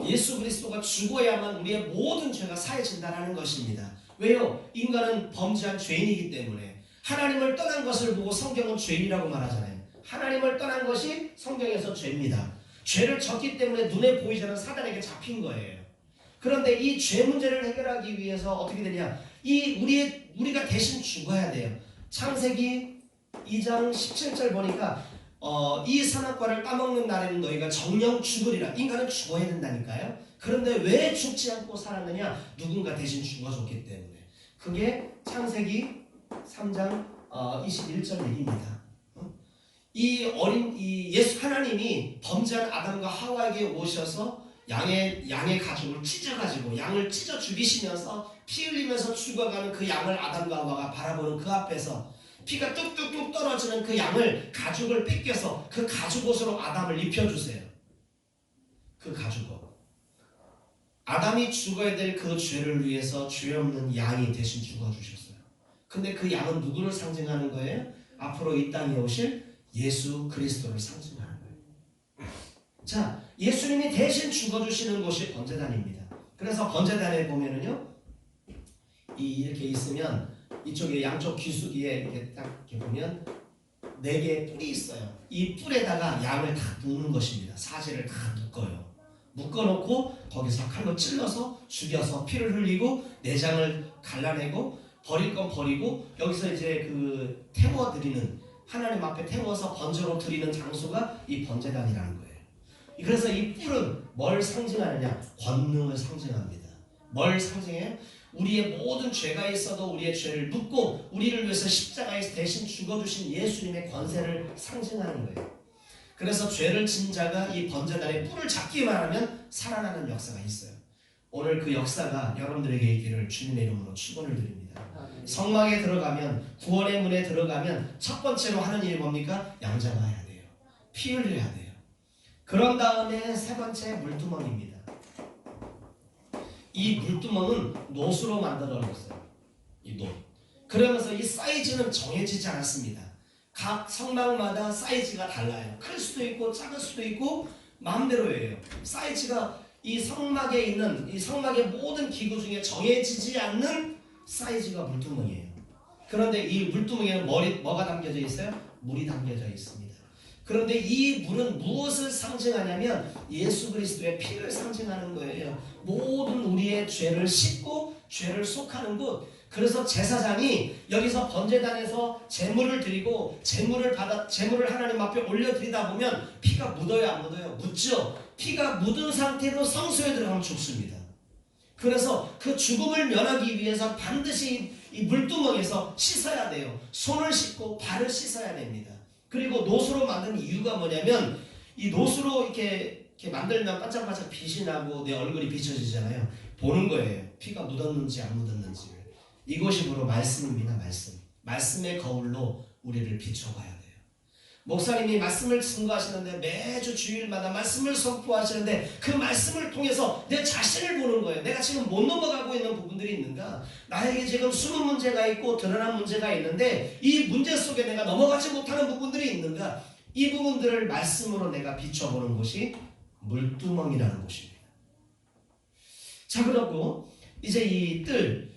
예수 그리스도가 죽어야만 우리의 모든 죄가 사해진다는 것입니다. 왜요? 인간은 범죄한 죄인이기 때문에 하나님을 떠난 것을 보고 성경은 죄인이라고 말하잖아요. 하나님을 떠난 것이 성경에서 죄입니다. 죄를 졌기 때문에 눈에 보이지 않는 사단에게 잡힌 거예요. 그런데 이 죄 문제를 해결하기 위해서 어떻게 되냐? 우리가 대신 죽어야 돼요. 창세기 2장 17절 보니까 이 선악과를 따먹는 날에는 너희가 정령 죽으리라. 인간은 죽어야 된다니까요. 그런데 왜 죽지 않고 살았느냐? 누군가 대신 죽어줬기 때문에. 그게 창세기 3장 21절 얘기입니다. 예수 하나님이 범죄한 아담과 하와에게 오셔서 양의 가죽을 찢어가지고 양을 찢어 죽이시면서 피 흘리면서 죽어가는 그 양을 아담과 하와가 바라보는 그 앞에서 피가 뚝뚝뚝 떨어지는 그 양을 가죽을 뺏겨서 그 가죽 옷으로 아담을 입혀주세요. 그 가죽옷. 아담이 죽어야 될 그 죄를 위해서 죄 없는 양이 대신 죽어주셨어요. 근데 그 양은 누구를 상징하는 거예요? 앞으로 이 땅에 오실 예수 그리스도를 상징하는 거예요. 자, 예수님이 대신 죽어주시는 곳이 번제단입니다. 그래서 번제단에 보면은요, 이렇게 있으면 이쪽에 양쪽 귀수기에 이렇게 딱 이렇게 보면 4개의 뿔이 있어요. 이 뿔에다가 양을 다 묶는 것입니다. 사제를 다 묶어요. 묶어놓고 거기서 칼로 찔러서 죽여서 피를 흘리고 내장을 갈라내고 버릴 건 버리고 여기서 이제 그 태워드리는, 하나님 앞에 태워서 번제로 드리는 장소가 이 번제단이라는 거예요. 그래서 이 뿔은 뭘 상징하느냐? 권능을 상징합니다. 뭘 상징해요? 우리의 모든 죄가 있어도 우리의 죄를 묻고 우리를 위해서 십자가에서 대신 죽어주신 예수님의 권세를 상징하는 거예요. 그래서 죄를 진 자가 이 번제단의 뿔을 잡기만 하면 살아나는 역사가 있어요. 오늘 그 역사가 여러분들에게 있기를 주님의 이름으로 축원을 드립니다. 성막에 들어가면, 구원의 문에 들어가면 첫 번째로 하는 일이 뭡니까? 양장해야 돼요. 피 흘려야 돼요. 그런 다음에 세 번째 물두멍입니다. 이 물두멍은 놋으로 만들어졌어요. 이 놋. 그러면서 이 사이즈는 정해지지 않았습니다. 각 성막마다 사이즈가 달라요. 클 수도 있고 작을 수도 있고 마음대로예요. 사이즈가 이 성막에 있는, 이 성막의 모든 기구 중에 정해지지 않는 사이즈가 물두멍이에요. 그런데 이 물두멍에는 뭐가 담겨져 있어요? 물이 담겨져 있습니다. 그런데 이 물은 무엇을 상징하냐면 예수 그리스도의 피를 상징하는 거예요. 모든 우리의 죄를 씻고 죄를 속하는 곳. 그래서 제사장이 여기서 번제단에서 제물을 드리고 제물을 하나님 앞에 올려드리다 보면 피가 묻어요, 안 묻어요? 묻죠. 피가 묻은 상태로 성소에 들어가면 죽습니다. 그래서 그 죽음을 면하기 위해서 반드시 이 물두멍에서 씻어야 돼요. 손을 씻고 발을 씻어야 됩니다. 그리고 놋으로 만든 이유가 뭐냐면 이 놋으로 이렇게 만들면 반짝반짝 빛이 나고 내 얼굴이 비춰지잖아요. 보는 거예요. 피가 묻었는지 안 묻었는지를. 이것이 바로 말씀입니다. 말씀의 거울로 우리를 비춰봐야 돼요. 목사님이 말씀을 증거하시는데 매주 주일마다 말씀을 선포하시는데 그 말씀을 통해서 내 자신을 보는 거예요. 내가 지금 못 넘어가고 있는 부분들이 있는가? 나에게 지금 숨은 문제가 있고 드러난 문제가 있는데 이 문제 속에 내가 넘어가지 못하는 부분들이 있는가? 이 부분들을 말씀으로 내가 비춰보는 곳이 물두멍이라는 곳입니다. 자, 그렇고 이제 이 뜰을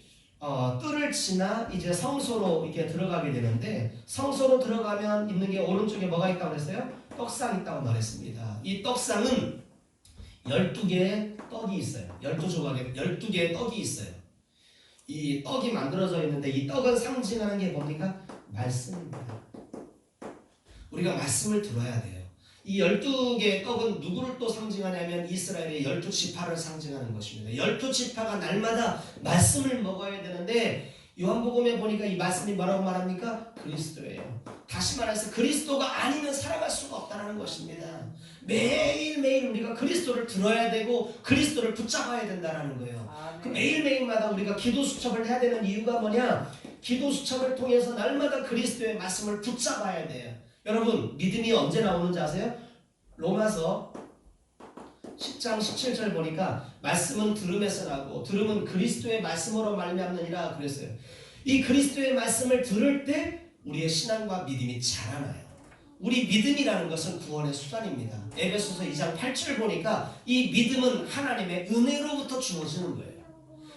지나 이제 성소로 이렇게 들어가게 되는데, 성소로 들어가면 있는 게 오른쪽에 뭐가 있다고 그랬어요? 떡상 있다고 말했습니다. 이 떡상은 12개의 떡이 있어요. 12조각에 12개의 떡이 있어요. 이 떡이 만들어져 있는데 이 떡은 상징하는 게 뭡니까? 말씀입니다. 우리가 말씀을 들어야 돼요. 이 12개의 떡은 누구를 또 상징하냐면 이스라엘의 12지파를 상징하는 것입니다. 12지파가 날마다 말씀을 먹어야 되는데 요한복음에 보니까 이 말씀이 뭐라고 말합니까? 그리스도예요. 다시 말해서 그리스도가 아니면 살아갈 수가 없다는 것입니다. 매일매일 우리가 그리스도를 들어야 되고 그리스도를 붙잡아야 된다는 거예요. 그 매일매일마다 우리가 기도 수첩을 해야 되는 이유가 뭐냐? 기도 수첩을 통해서 날마다 그리스도의 말씀을 붙잡아야 돼요. 여러분, 믿음이 언제 나오는지 아세요? 로마서 10장 17절 보니까 말씀은 들음에서 나고 들음은 그리스도의 말씀으로 말미암느니라 그랬어요. 이 그리스도의 말씀을 들을 때 우리의 신앙과 믿음이 자라나요. 우리 믿음이라는 것은 구원의 수단입니다. 에베소서 2장 8절 보니까 이 믿음은 하나님의 은혜로부터 주어지는 거예요.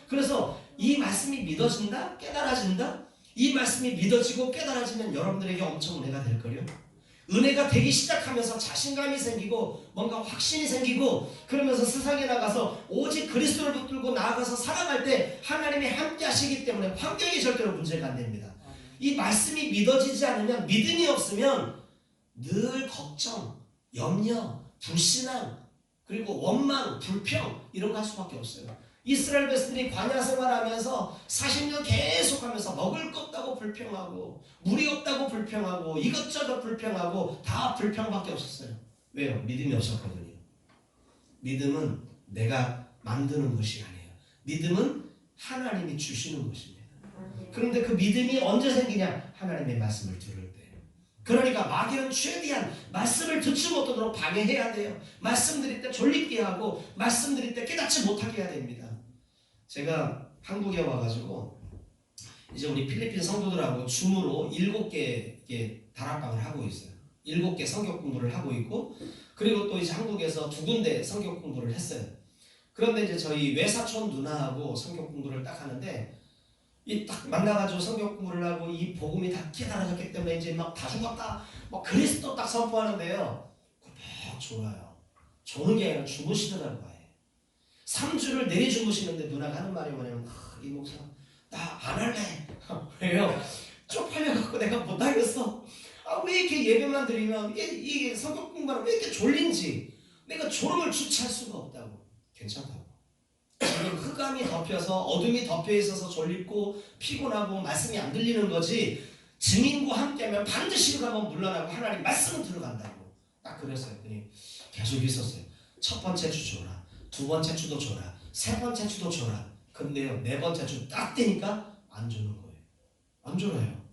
그래서 이 말씀이 믿어진다? 깨달아진다? 이 말씀이 믿어지고 깨달아지면 여러분들에게 엄청 은혜가 될 거예요. 은혜가 되기 시작하면서 자신감이 생기고 뭔가 확신이 생기고 그러면서 세상에 나가서 오직 그리스도를 붙들고 나아가서 살아갈 때 하나님이 함께 하시기 때문에 환경이 절대로 문제가 안 됩니다. 이 말씀이 믿어지지 않으면, 믿음이 없으면 늘 걱정, 염려, 불신앙, 그리고 원망, 불평 이런 거 할 수밖에 없어요. 이스라엘 백성들이 광야 생활하면서 40년 계속하면서 먹을 것 없다고 불평하고 물이 없다고 불평하고 이것저것 불평하고 다 불평밖에 없었어요. 왜요? 믿음이 없었거든요. 믿음은 내가 만드는 것이 아니에요. 믿음은 하나님이 주시는 것입니다. 그런데 그 믿음이 언제 생기냐? 하나님의 말씀을 들을 때. 그러니까 마귀는 최대한 말씀을 듣지 못하도록 방해해야 돼요. 말씀 드릴 때 졸립게 하고 말씀 드릴 때 깨닫지 못하게 해야 됩니다. 제가 한국에 와가지고 이제 우리 필리핀 성도들하고 줌으로 7개 다락방을 하고 있어요. 7개 성경 공부를 하고 있고, 그리고 또 이제 한국에서 2군데 성경 공부를 했어요. 그런데 이제 저희 외사촌 누나하고 성경 공부를 딱 하는데, 이 딱 만나가지고 성경 공부를 하고 이 복음이 다 깨달아졌기 때문에 이제 막 다 죽었다, 막 그리스도 딱 선포하는데요. 막 좋아요. 좋은 게 아니라 주무시더라고요. 3주를 내리 주무시는데 누나가 하는 말이 뭐냐면, 이 목사 나 안 할래. 왜요? 쪽팔려갖고 내가 못하겠어. 왜 이렇게 예배만 드리면 이게 성경 공부하면 왜 이렇게 졸린지, 내가 졸음을 주체할 수가 없다고. 괜찮다고. 지금 흑암이 덮여서 어둠이 덮여 있어서 졸립고 피곤하고 말씀이 안 들리는 거지, 증인과 함께하면 반드시 흑암은 물러나고 하나님 말씀은 들어간다고. 딱 그랬어요. 계속 있었어요. 첫 번째 주 줘라, 두 번째 주도 줘라, 세 번째 주도 줘라. 근데요, 네 번째 주 딱 되니까 안 주는 거예요. 안 줘요.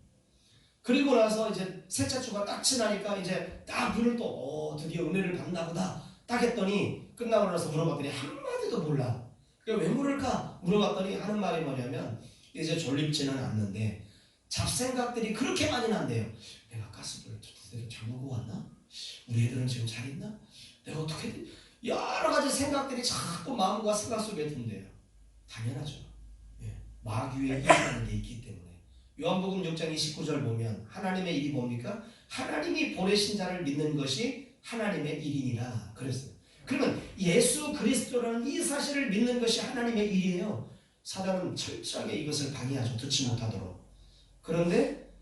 그리고 나서 이제 셋째 주가 딱 지나니까 이제 딱 문을 또 드디어 은혜를 받나 보다 딱 했더니, 끝나고 나서 물어봤더니 한마디도 몰라. 왜 물을까 물어봤더니 하는 말이 뭐냐면, 이제 졸립지는 않는데 잡생각들이 그렇게 많이 난대요. 내가 가스불을 잠그고 왔나? 우리 애들은 지금 잘 있나? 내가 어떻게, 여러 가지 생각들이 자꾸 마음과 생각 속에 든대요. 당연하죠. 마귀의 일이라는 게 있기 때문에. 요한복음 6장 29절 보면 하나님의 일이 뭡니까? 하나님이 보내신 자를 믿는 것이 하나님의 일이니라 그랬어요. 그러면 예수 그리스도라는 이 사실을 믿는 것이 하나님의 일이에요. 사단은 철저하게 이것을 방해하죠. 듣지 못하도록. 그런데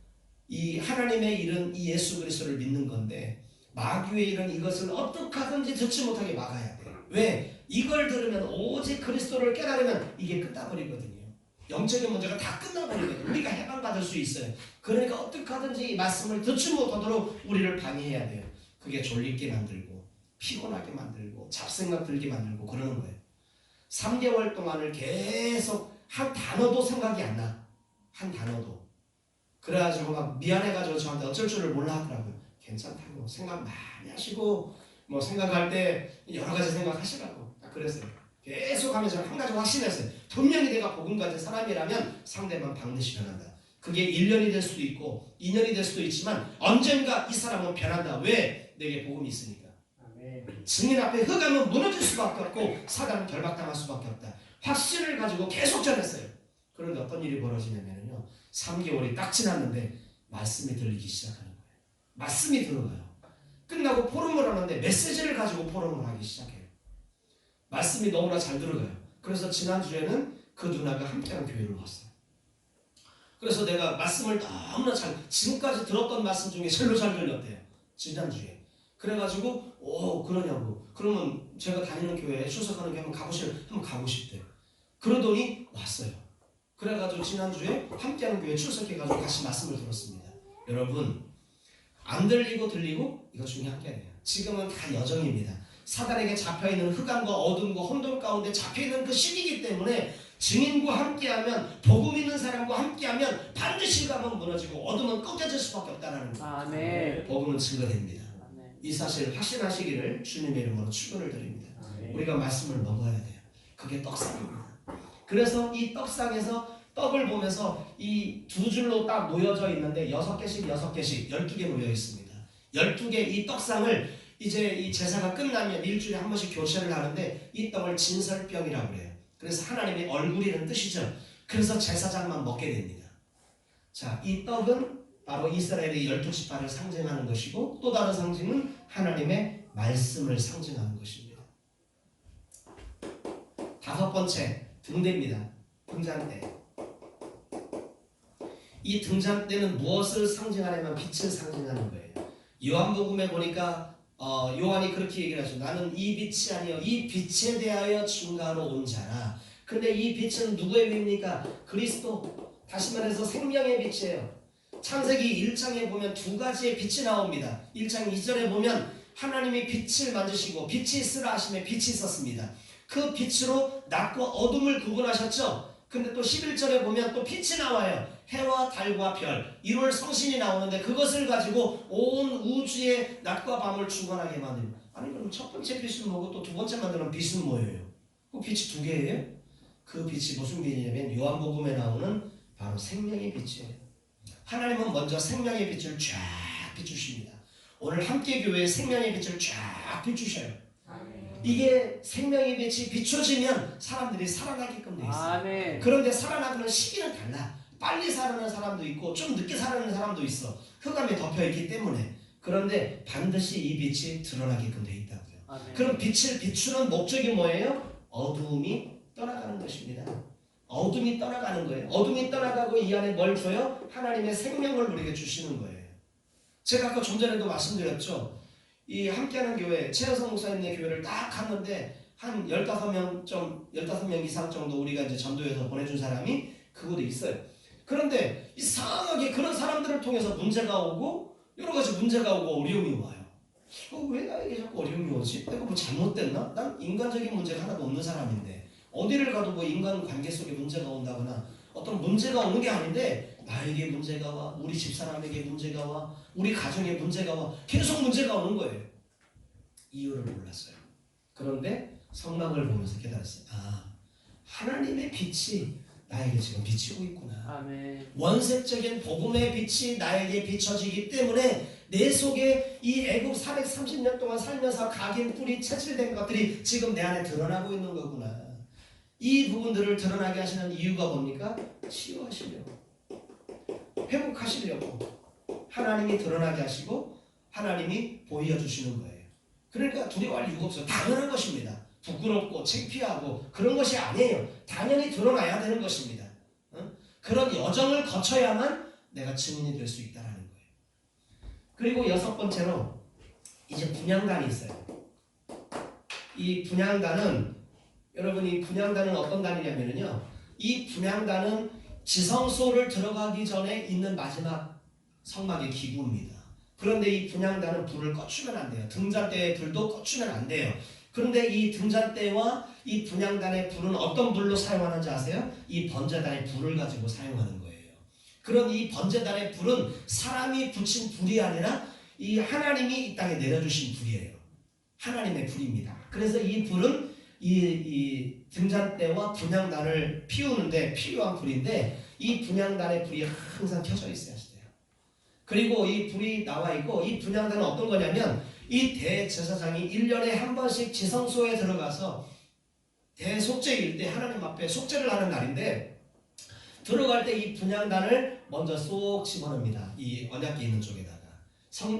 이 하나님의 일은 이 예수 그리스도를 믿는 건데, 마귀의 일은 이것을 어떻게 하든지 듣지 못하게 막아야 돼요. 왜? 이걸 들으면 오직 그리스도를 깨달으면 이게 끝나버리거든요. 영적인 문제가 다 끝나버리거든요. 우리가 해방받을 수 있어요. 그러니까 어떻게 하든지 이 말씀을 듣지 못하도록 우리를 방해해야 돼요. 그게 졸립게 만들고 피곤하게 만들고 잡생각 들게 만들고 그러는 거예요. 3개월 동안을 계속 한 단어도 생각이 안 나. 한 단어도. 그래가지고 막 미안해가지고 저한테 어쩔 줄을 몰라 하더라고요. 괜찮다고, 생각 많이 하시고 뭐 생각할 때 여러 가지 생각하시라고 딱 그랬어요. 계속 하면서 한 가지 확신했어요. 분명히 내가 복음 가진 사람이라면 상대방 반드시 변한다. 그게 1년이 될 수도 있고 2년이 될 수도 있지만 언젠가 이 사람은 변한다. 왜? 내게 복음이 있으니까. 증인 앞에 흑암은 무너질 수밖에 없고 사단은 결박당할 수밖에 없다. 확신을 가지고 계속 전했어요. 그런데 어떤 일이 벌어지냐면요, 3개월이 딱 지났는데 말씀이 들리기 시작하는 거예요. 말씀이 들어가요. 끝나고 포럼을 하는데 메시지를 가지고 포럼을 하기 시작해요. 말씀이 너무나 잘 들어가요. 그래서 지난주에는 그 누나가 함께하는 교회를 왔어요. 그래서 내가 말씀을 너무나 지금까지 들었던 말씀 중에 제일 잘 들렸대요. 지난주에. 그래가지고 그러냐고. 그러면 제가 다니는 교회에 출석하는 교회 한번 가고 싶대요. 그러더니 왔어요. 그래가지고 지난주에 함께하는 교회에 출석해가지고 다시 말씀을 들었습니다. 여러분, 안 들리고 들리고 이거 중요한 게 아니에요. 지금은 다 여정입니다. 사단에게 잡혀있는 흑암과 어둠과 혼돈 가운데 잡혀있는 그 시기이기 때문에 증인과 함께하면, 복음 있는 사람과 함께하면 반드시 흑암은 무너지고 어둠은 꺾여질 수밖에 없다는 거예요. 아멘. 복음은 증거됩니다. 아멘. 이 사실을 확신하시기를 주님의 이름으로 축원을 드립니다. 아멘. 우리가 말씀을 먹어야 돼요. 그게 떡상입니다. 그래서 이 떡상에서 떡을 보면서 이 두 줄로 딱 놓여져 있는데 6개씩 12개 놓여 있습니다. 12개 이 떡상을 이제 이 제사가 끝나면 일주일에 한 번씩 교체를 하는데, 이 떡을 진설병이라고 해요. 그래서 하나님의 얼굴이라는 뜻이죠. 그래서 제사장만 먹게 됩니다. 자, 이 떡은 바로 이스라엘의 12지파를 상징하는 것이고, 또 다른 상징은 하나님의 말씀을 상징하는 것입니다. 5번째, 등대입니다. 등잔대. 이 등잔대는 무엇을 상징하냐면 빛을 상징하는 거예요. 요한복음에 보니까 요한이 그렇게 얘기를 하죠. 나는 이 빛이 아니요 이 빛에 대하여 증거하러 온 자라. 근데 이 빛은 누구의 빛입니까? 그리스도. 다시 말해서 생명의 빛이에요. 창세기 1장에 보면 2가지의 빛이 나옵니다. 1장 2절에 보면 하나님이 빛을 만드시고 빛이 있으라 하심에 빛이 있었습니다. 그 빛으로 낮과 어둠을 구분하셨죠. 근데 또 11절에 보면 또 빛이 나와요. 해와 달과 별, 1월 성신이 나오는데 그것을 가지고 온 우주의 낮과 밤을 주관하게 만듭니다. 아니 그럼 첫 번째 빛은 뭐고 또 두 번째 만드는 빛은 뭐예요? 그 빛이 두 개예요? 그 빛이 무슨 빛이냐면 요한복음에 나오는 바로 생명의 빛이에요. 하나님은 먼저 생명의 빛을 쫙 비추십니다. 오늘 함께교회에 생명의 빛을 쫙 비추셔요. 이게 생명의 빛이 비춰지면 사람들이 살아나게끔 돼 있어요. 아멘. 그런데 살아나는 시기는 달라. 빨리 살아나는 사람도 있고 좀 늦게 살아나는 사람도 있어. 흑암이 덮여 있기 때문에. 그런데 반드시 이 빛이 드러나게끔 돼 있다고요. 아멘. 그럼 빛을 비추는 목적이 뭐예요? 어두움이 떠나가는 것입니다. 어둠이 떠나가는 거예요. 어둠이 떠나가고 이 안에 뭘 줘요? 하나님의 생명을 우리에게 주시는 거예요. 제가 아까 좀 전에도 말씀드렸죠. 이 함께하는 교회, 최여성 목사님의 교회를 딱 갔는데 한 15명 이상 정도 우리가 이제 전도해서 보내준 사람이 그곳에 있어요. 그런데 이상하게 그런 사람들을 통해서 문제가 오고 여러 가지 문제가 오고 어려움이 와요. 왜 나에게 자꾸 어려움이 오지? 내가 뭐 잘못됐나? 난 인간적인 문제가 하나도 없는 사람인데 어디를 가도 뭐 인간 관계 속에 문제가 온다거나 어떤 문제가 오는 게 아닌데 나에게 문제가 와, 우리 집사람에게 문제가 와, 우리 가정에 문제가 와, 계속 문제가 오는 거예요. 이유를 몰랐어요. 그런데 성막을 보면서 깨달았어요. 아, 하나님의 빛이 나에게 지금 비치고 있구나. 아멘. 원색적인 복음의 빛이 나에게 비춰지기 때문에 내 속에 이 애굽 430년 동안 살면서 각인 뿌리 채질된 것들이 지금 내 안에 드러나고 있는 거구나. 이 부분들을 드러나게 하시는 이유가 뭡니까? 치유하시려고, 회복하시려고 하나님이 드러나게 하시고 하나님이 보여주시는 거예요. 그러니까 두려워할 이유가 없어요. 당연한 것입니다. 부끄럽고 창피하고 그런 것이 아니에요. 당연히 드러나야 되는 것입니다. 그런 여정을 거쳐야만 내가 증인이 될 수 있다는 거예요. 그리고 6번째로 이제 분향단이 있어요. 이 분향단은 여러분이 분향단은 어떤 단이냐면요, 이 분향단은 지성소를 들어가기 전에 있는 마지막 성막의 기구입니다. 그런데 이 분향단은 불을 꺼주면 안 돼요. 등잔대의 불도 꺼주면 안 돼요. 그런데 이 등잔대와 이 분향단의 불은 어떤 불로 사용하는지 아세요? 이 번제단의 불을 가지고 사용하는 거예요. 그런 이 번제단의 불은 사람이 붙인 불이 아니라 이 하나님이 이 땅에 내려주신 불이에요. 하나님의 불입니다. 그래서 이 불은 이 등잔대와 분향단을 피우는데 필요한 불인데 이 분향단의 불이 항상 켜져 있어야 돼요. 그리고 이 불이 나와 있고 이 분향단은 어떤 거냐면 이 대제사장이 1년에 한 번씩 지성소에 들어가서 대속죄일 때 하나님 앞에 속죄를 하는 날인데 들어갈 때 이 분향단을 먼저 쏙 집어넣습니다. 이 언약궤 있는 쪽에다가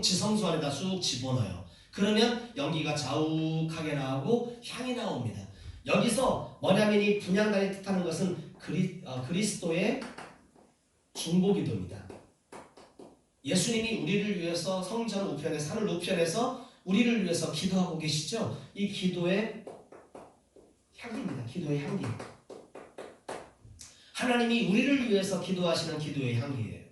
지성소 안에다 쑥 집어넣어요. 그러면 연기가 자욱하게 나오고 향이 나옵니다. 여기서 뭐냐면 이 분향단이 뜻하는 것은 그리스도의 중보기도입니다. 예수님이 우리를 위해서 성전 우편에서 하늘 우편에서 우리를 위해서 기도하고 계시죠. 이 기도의 향기입니다. 기도의 향기. 하나님이 우리를 위해서 기도하시는 기도의 향기예요.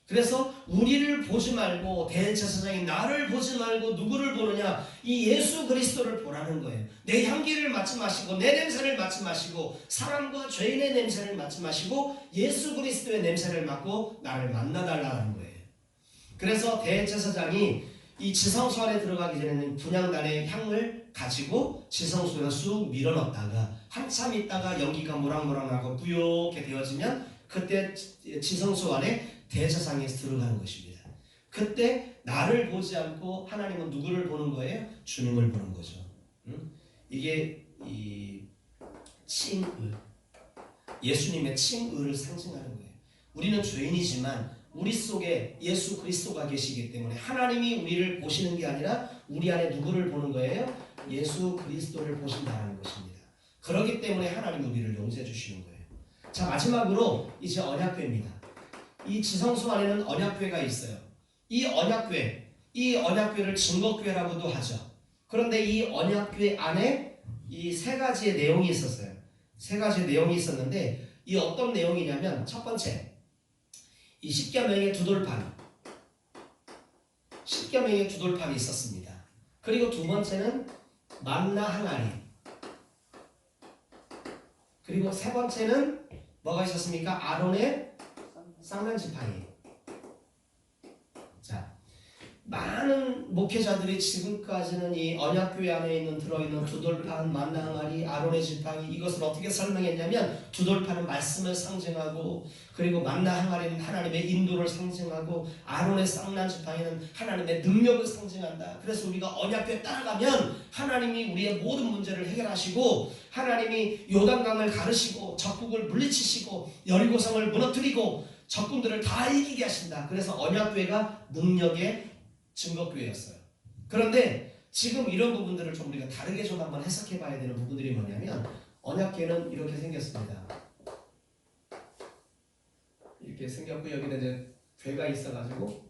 그래서 우리를 보지 말고 대제사장이 나를 보지 말고 누구를 보느냐? 이 예수 그리스도를 보라는 거예요. 내 향기를 맡지 마시고 내 냄새를 맡지 마시고 사람과 죄인의 냄새를 맡지 마시고 예수 그리스도의 냄새를 맡고 나를 만나달라는 거예요. 그래서 대제사장이 이 지성소 안에 들어가기 전에는 분향단의 향을 가지고 지성소에 쑥 밀어넣다가 한참 있다가 연기가 모락모락하고 뿌옇게 되어지면 그때 지성소 안에 대제사장이 들어가는 것입니다. 그때 나를 보지 않고 하나님은 누구를 보는 거예요? 주님을 보는 거죠. 이게 이 칭의, 예수님의 칭의를 상징하는 거예요. 우리는 죄인이지만 우리 속에 예수 그리스도가 계시기 때문에 하나님이 우리를 보시는 게 아니라 우리 안에 누구를 보는 거예요? 예수 그리스도를 보신다는 것입니다. 그렇기 때문에 하나님이 우리를 용서해 주시는 거예요. 자, 마지막으로 이제 언약궤입니다. 이 지성소 안에는 언약궤가 있어요. 이 언약궤를 증거궤라고도 하죠. 그런데 이 언약궤 안에 이 세 가지의 내용이 있었어요. 세 가지의 내용이 있었는데 이 어떤 내용이냐면 첫 번째, 이 십계명의 두 돌판이 있었습니다. 그리고 두 번째는 만나 항아리. 그리고 세 번째는 뭐가 있었습니까? 아론의 쌍난 지팡이. 자, 많은 목회자들이 지금까지는 이 언약교회 안에 들어있는 두돌판, 만나 항아리, 아론의 지팡이 이것을 어떻게 설명했냐면 두돌판은 말씀을 상징하고 그리고 만나 항아리는 하나님의 인도를 상징하고 아론의 쌍난 지팡이는 하나님의 능력을 상징한다. 그래서 우리가 언약교회 따라가면 하나님이 우리의 모든 문제를 해결하시고 하나님이 요단강을 가르시고 적국을 물리치시고 여리고성을 무너뜨리고 적군들을 다 이기게 하신다. 그래서 언약교회가 능력의 증거교회였어요. 그런데 지금 이런 부분들을 좀 우리가 다르게 좀 한번 해석해 봐야 되는 부분들이 뭐냐면 언약궤는 이렇게 생겼습니다. 이렇게 생겼고 여기는 이제 괴가 있어가지고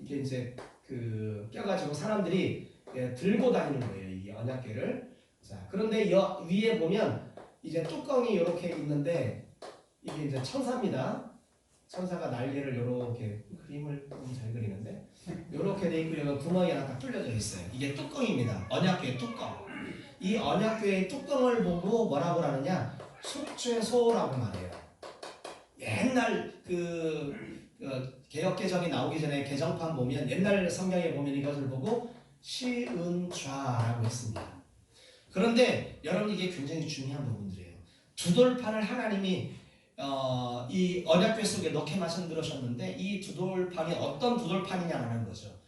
이게 이제 그 껴가지고 사람들이 들고 다니는 거예요. 이 언약궤를. 자, 그런데 위에 보면 이제 뚜껑이 이렇게 있는데 이게 이제 천사입니다. 천사가 날개를 이렇게 그림을 너무 잘 그리는데 이렇게 돼 있고 여기 구멍이 하나 딱 뚫려져 있어요. 이게 뚜껑입니다. 언약궤의 뚜껑. 이 언약궤의 뚜껑을 보고 뭐라고 하느냐? 속죄소라고 말해요. 옛날 개역개정이 나오기 전에 개정판 보면 옛날 성경에 보면 이것을 보고 시은좌라고 했습니다. 그런데 여러분 이게 굉장히 중요한 부분들이에요. 두돌판을 하나님이 이 언약궤 속에 넣게 말씀드렸었는데 이 두돌판이 어떤 두돌판이냐라는 거죠.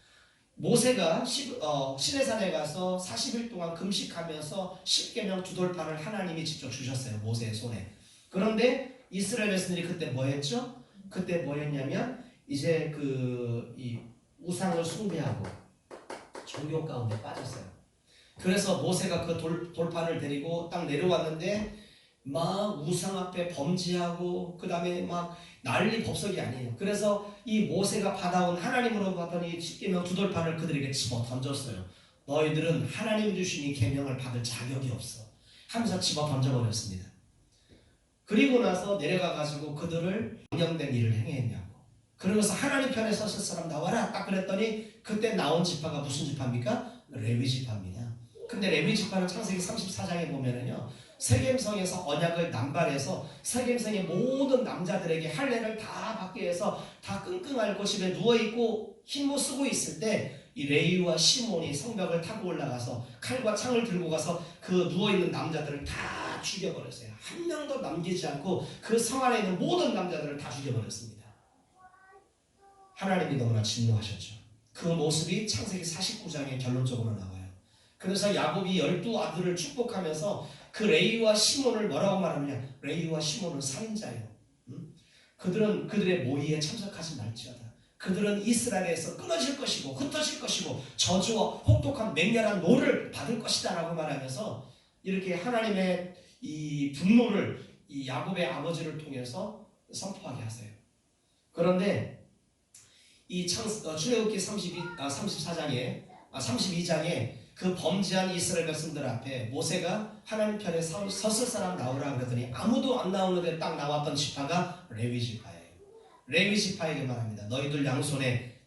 모세가 시내산에 가서 40일 동안 금식하면서 십계명 두돌판을 하나님이 직접 주셨어요. 모세의 손에. 그런데 이스라엘 백성들이 그때 뭐 했죠? 그때 뭐 했냐면 이제 이 우상을 숭배하고 종교 가운데 빠졌어요. 그래서 모세가 그 돌판을 데리고 딱 내려왔는데 막 우상 앞에 범죄하고 그 다음에 막 난리 법석이 아니에요. 그래서 이 모세가 받아온 하나님으로 받더니 십계명 두돌판을 그들에게 집어 던졌어요. 너희들은 하나님 주신 이 계명을 받을 자격이 없어 하면서 집어 던져버렸습니다. 그리고 나서 내려가가지고 그들을 명령된 일을 행했냐고. 그러면서 하나님 편에 섰을 사람 나와라 딱 그랬더니 그때 나온 지파가 무슨 지파입니까? 레위 지파입니다. 근데 레위 지파는 창세기 34장에 보면은요 세겜성에서 언약을 남발해서 세겜성의 모든 남자들에게 할례를 다 받게 해서 다 끙끙 앓고 집에 누워있고 흰모 쓰고 있을 때 이 레위와 시몬이 성벽을 타고 올라가서 칼과 창을 들고 가서 그 누워있는 남자들을 다 죽여버렸어요. 한 명도 남기지 않고 그 성 안에 있는 모든 남자들을 다 죽여버렸습니다. 하나님이 너무나 진노하셨죠. 그 모습이 창세기 49장에 결론적으로 나와요. 그래서 야곱이 12아들을 축복하면서 그 레위와 시몬을 뭐라고 말하느냐? 레위와 시몬은 살인자예요. 그들은 그들의 모의에 참석하지 말지어다. 그들은 이스라엘에서 끊어질 것이고 흩어질 것이고 저주와 혹독한 맹렬한 노를 받을 것이다 라고 말하면서 이렇게 하나님의 이 분노를 이 야곱의 아버지를 통해서 선포하게 하세요. 그런데 이 출애굽기 32장에 그 범죄한 이스라엘 백성들 앞에 모세가 하나님 편에 섰을 사람 나오라 그랬더니 아무도 안 나오는데 딱 나왔던 지파가 레위 지파예요. 레위 지파에게 말합니다. 너희들 양손에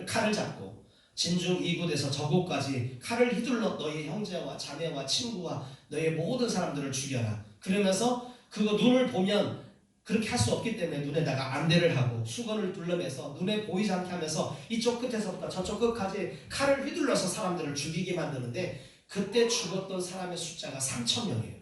칼을 잡고 진중 이곳에서 저곳까지 칼을 휘둘러 너희 형제와 자매와 친구와 너희 모든 사람들을 죽여라. 그러면서 그거 눈을 보면 그렇게 할 수 없기 때문에 눈에다가 안대를 하고 수건을 둘러매서 눈에 보이지 않게 하면서 이쪽 끝에서부터 저쪽 끝까지 칼을 휘둘러서 사람들을 죽이게 만드는데 그때 죽었던 사람의 숫자가 3,000명이에요.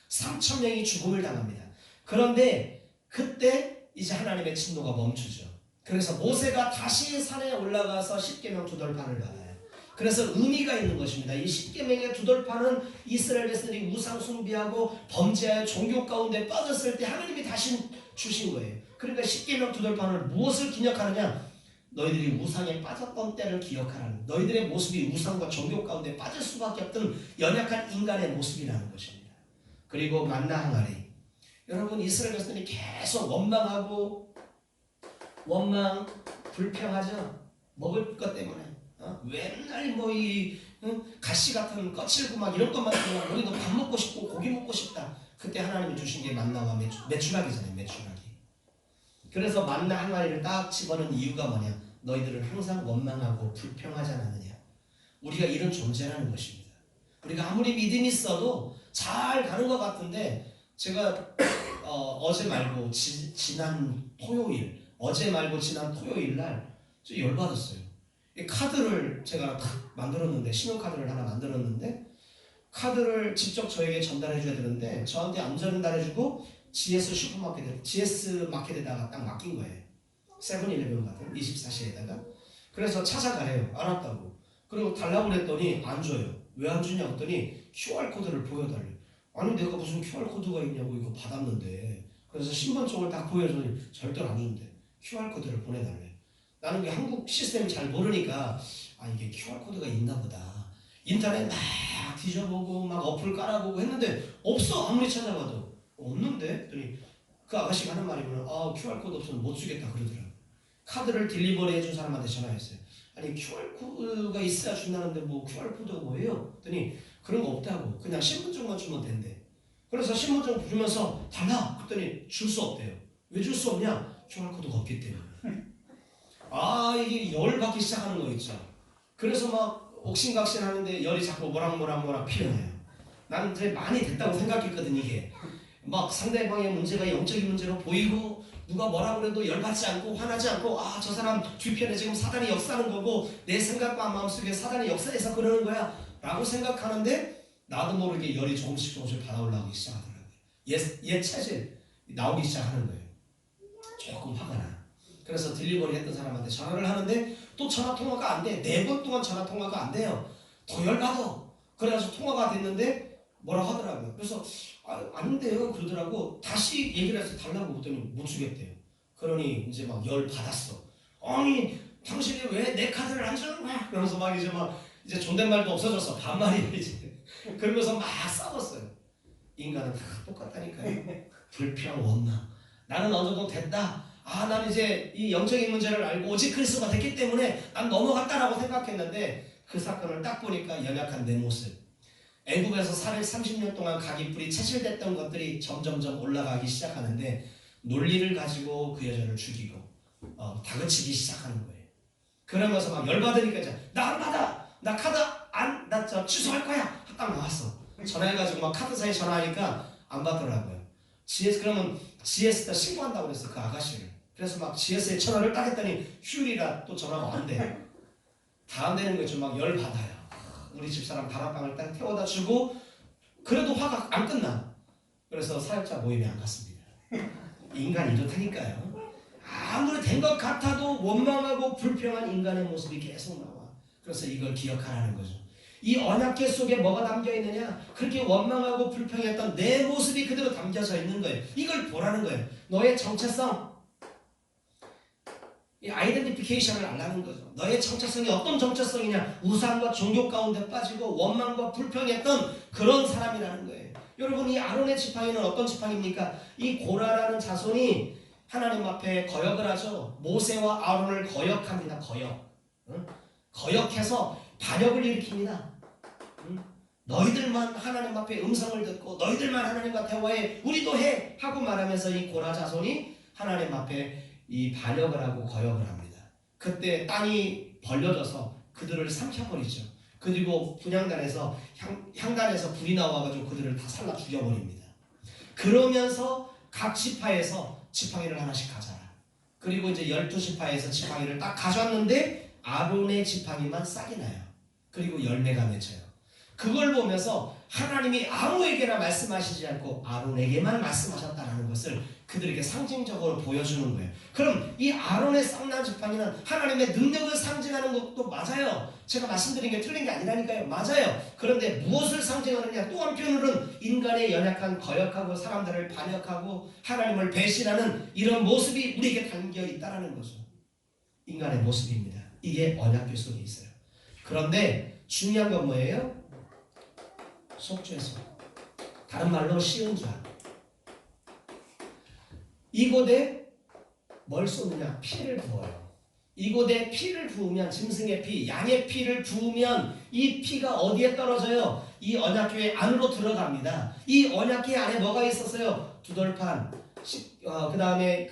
3,000명이 죽음을 당합니다. 그런데 그때 이제 하나님의 진노가 멈추죠. 그래서 모세가 다시 산에 올라가서 십계명 두돌판을 받아요. 그래서 의미가 있는 것입니다. 이 십계명의 두돌판은 이스라엘 백성들이 우상 숭배하고 범죄하여 종교 가운데 빠졌을 때 하나님이 다시 주신 거예요. 그러니까 십계명 두돌판을 무엇을 기억하느냐? 너희들이 우상에 빠졌던 때를 기억하라는, 너희들의 모습이 우상과 종교 가운데 빠질 수밖에 없던 연약한 인간의 모습이라는 것입니다. 그리고 만나 항아리. 여러분 이스라엘 백성들이 계속 원망하고 불평하죠. 먹을 것 때문에. 맨날 가시 같은 거칠고 막 이런 것만 들으면 우리도 밥 먹고 싶고 고기 먹고 싶다. 그때 하나님이 주신 게 만나와 메추라기잖아요. 메추라기. 그래서 만나 항아리를 딱 집어넣은 이유가 뭐냐? 너희들은 항상 원망하고 불평하지 않느냐. 우리가 이런 존재라는 것입니다. 우리가 아무리 믿음이 있어도 잘 가는 것 같은데 제가 어제 말고 지난 토요일, 어제 말고 지난 토요일 날 저 열받았어요. 이 카드를 제가 만들었는데, 신용카드를 하나 만들었는데, 카드를 직접 저에게 전달해 줘야 되는데 저한테 안 전달해주고 GS 슈퍼마켓에, GS 마켓에다가 딱 맡긴 거예요. 세븐일레븐 같은 24시에다가. 그래서 찾아가래요. 알았다고. 그리고 달라고 그랬더니 안 줘요. 왜 안 주냐 했더니 QR코드를 보여달래. 아니 내가 무슨 QR코드가 있냐고, 이거 받았는데. 그래서 신분증을 딱 보여주니 절대로 안 준대. QR코드를 보내달래. 나는 그 한국 시스템 잘 모르니까 이게 QR코드가 있나 보다. 인터넷 막 뒤져보고 막 어플 깔아보고 했는데 없어. 아무리 찾아봐도 없는데. 했더니 그 아가씨가 하는 말이면 QR코드 없으면 못 주겠다 그러더라고. 카드를 딜리버리 해준 사람한테 전화했어요. 아니 QR코드가 있어야 준다는데 뭐 QR코드가 뭐예요? 했더니 그런 거 없다고. 그냥 신분증만 주면 된대. 그래서 신분증 주면서 달라. 그랬더니 줄 수 없대요. 왜 줄 수 없냐? QR코드가 없기 때문에. 이게 열받기 시작하는 거 있죠. 그래서 막 옥신각신 하는데 열이 자꾸 모락모락 피어나요. 나는 되게 많이 됐다고 생각했거든. 이게 막 상대방의 문제가 영적인 문제로 보이고 누가 뭐라 그래도 열받지 않고 화나지 않고 저 사람 뒤편에 지금 사단이 역사하는 거고 내 생각과 마음속에 사단이 역사해서 그러는 거야 라고 생각하는데 나도 모르게 열이 조금씩 받아올라오기 시작하더라고요. 옛 체질 나오기 시작하는 거예요. 조금 화가 나. 그래서 딜리버리 했던 사람한테 전화를 하는데 또 전화 통화가 안 돼. 4번 동안 전화 통화가 안 돼요. 더 열받아. 그래서 통화가 됐는데 뭐라고 하더라고요. 그래서 안 돼요 그러더라고. 다시 얘기를 해서 달라고 했더니 못 주겠대요. 그러니 이제 막 열 받았어. 아니 당신이 왜 내 카드를 안 주는 거야? 그러면서 막 이제 존댓말도 없어졌어. 반말이 이제. 그러면서 막 싸웠어요. 인간은 다 똑같다니까요. 불평 원망. 나는 어느 정도 됐다. 난 이제 이 영적인 문제를 알고 오직 그리스도가 됐기 때문에 난 넘어갔다라고 생각했는데 그 사건을 딱 보니까 연약한 내 모습. 애굽에서 430년 동안 각이 뿌리 채질됐던 것들이 점점점 올라가기 시작하는데 논리를 가지고 그 여자를 죽이고 다그치기 시작하는 거예요. 그러면서 막 열받으니까 나 안 받아! 나 카드 나 취소할 거야! 딱 나왔어. 전화해가지고 막 카드사에 전화하니까 안 받더라고요. 그러면 GS에다 신고한다고 그랬어. 그 아가씨를. 그래서 막 GS에 전화를 딱 했더니 휴일이라 또 전화가 안 돼. 다 안 되는 거죠. 막 열 받아요. 우리 집사람 다락방을 딱 태워다 주고 그래도 화가 안 끝나. 그래서 사역자 모임에 안 갔습니다. 인간이 이렇다니까요. 아무리 된 것 같아도 원망하고 불평한 인간의 모습이 계속 나와. 그래서 이걸 기억하라는 거죠. 이 언약궤 속에 뭐가 담겨 있느냐? 그렇게 원망하고 불평했던 내 모습이 그대로 담겨져 있는 거예요. 이걸 보라는 거예요. 너의 정체성, 이 아이덴티피케이션을 알라는 거죠. 너의 정체성이 어떤 정체성이냐? 우상과 종교 가운데 빠지고 원망과 불평했던 그런 사람이라는 거예요. 여러분, 이 아론의 지팡이는 어떤 지팡이입니까? 이 고라라는 자손이 하나님 앞에 거역을 하죠. 모세와 아론을 거역합니다. 거역해서 반역을 일으킵니다. 너희들만 하나님 앞에 음성을 듣고 너희들만 하나님과 대화해, 우리도 해 하고 말하면서 이 고라 자손이 하나님 앞에 이 반역을 하고 거역을 합니다. 그때 땅이 벌려져서 그들을 삼켜버리죠. 그리고 분향단에서 향단에서 불이 나와가지고 그들을 다 살라 죽여버립니다. 그러면서 각 지파에서 지팡이를 하나씩 가져라. 그리고 이제 12지파에서 지팡이를 딱 가져왔는데 아론의 지팡이만 싹이 나요. 그리고 열매가 맺혀요. 그걸 보면서 하나님이 아무에게나 말씀하시지 않고 아론에게만 말씀하셨다는 것을 그들에게 상징적으로 보여주는 거예요. 그럼 이 아론의 쌍난 지팡이는 하나님의 능력을 상징하는 것도 맞아요. 제가 말씀드린 게 틀린 게 아니라니까요. 맞아요. 그런데 무엇을 상징하느냐? 또 한편으로는 인간의 연약한 거역하고 사람들을 반역하고 하나님을 배신하는 이런 모습이 우리에게 담겨 있다는 거죠. 인간의 모습입니다. 이게 언약궤 속에 있어요. 그런데 중요한 건 뭐예요? 속죄소. 다른 말로 쉬운 죄. 이곳에 뭘 쏟느냐? 피를 부어요. 이곳에 피를 부으면, 짐승의 피, 양의 피를 부으면 이 피가 어디에 떨어져요? 이 언약궤 안으로 들어갑니다. 이 언약궤 안에 뭐가 있었어요? 두돌판, 그 다음에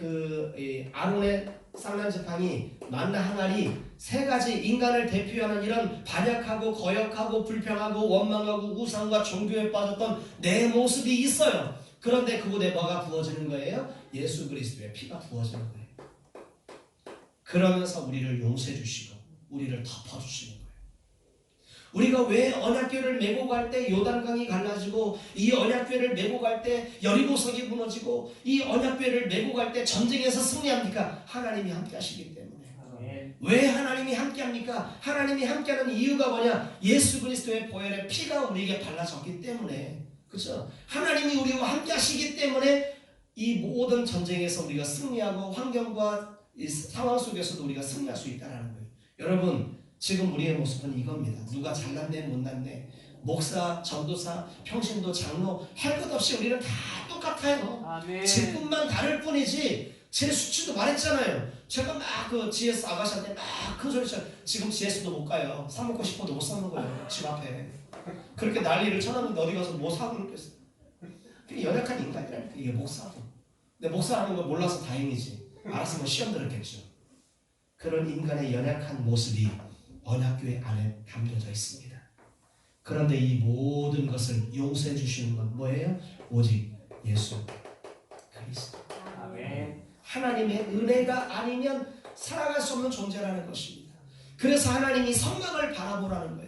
아론의 쌍난 지팡이, 만나 항아리, 3가지 인간을 대표하는 이런 반역하고 거역하고 불평하고 원망하고 우상과 종교에 빠졌던 내 모습이 있어요. 그런데 그곳에 뭐가 부어지는 거예요? 예수 그리스도의 피가 부어지는 거예요. 그러면서 우리를 용서해 주시고 우리를 덮어주시는 거예요. 우리가 왜 언약궤를 메고 갈 때 요단강이 갈라지고 이 언약궤를 메고 갈 때 여리고성이 무너지고 이 언약궤를 메고 갈 때 전쟁에서 승리합니까? 하나님이 함께 하시기 때문에. 아멘. 왜 하나님이 함께합니까? 하나님이 함께하는 이유가 뭐냐? 예수 그리스도의 보혈의 피가 우리에게 발라졌기 때문에. 그렇죠? 하나님이 우리와 함께하시기 때문에 이 모든 전쟁에서 우리가 승리하고 환경과 이 상황 속에서도 우리가 승리할 수 있다는 거예요. 여러분 지금 우리의 모습은 이겁니다. 누가 잘났네 못났네 목사, 전도사, 평신도, 장로 할 것 없이 우리는 다 똑같아요. 아멘. 직분만 다를 뿐이지 제 수치도 말했잖아요. 제가 막 그 GS 아가씨한테 막 큰 소리 쳐. 지금 GS도 못 가요. 사 먹고 싶어도 못 사는 거예요. 집 앞에. 그렇게 난리를 쳐놨는데 어디 가서 뭐 사고 그랬겠어요. 그게 연약한 인간이라니까. 이게 목사도. 근데 목사하는 걸 몰라서 다행이지. 알았으면 시험 들었겠죠. 그런 인간의 연약한 모습이 언약궤 안에 담겨져 있습니다. 그런데 이 모든 것을 용서해 주시는 건 뭐예요? 오직 예수 그리스도. 아멘. 하나님의 은혜가 아니면 살아갈 수 없는 존재라는 것입니다. 그래서 하나님이 성막을 바라보라는 거예요.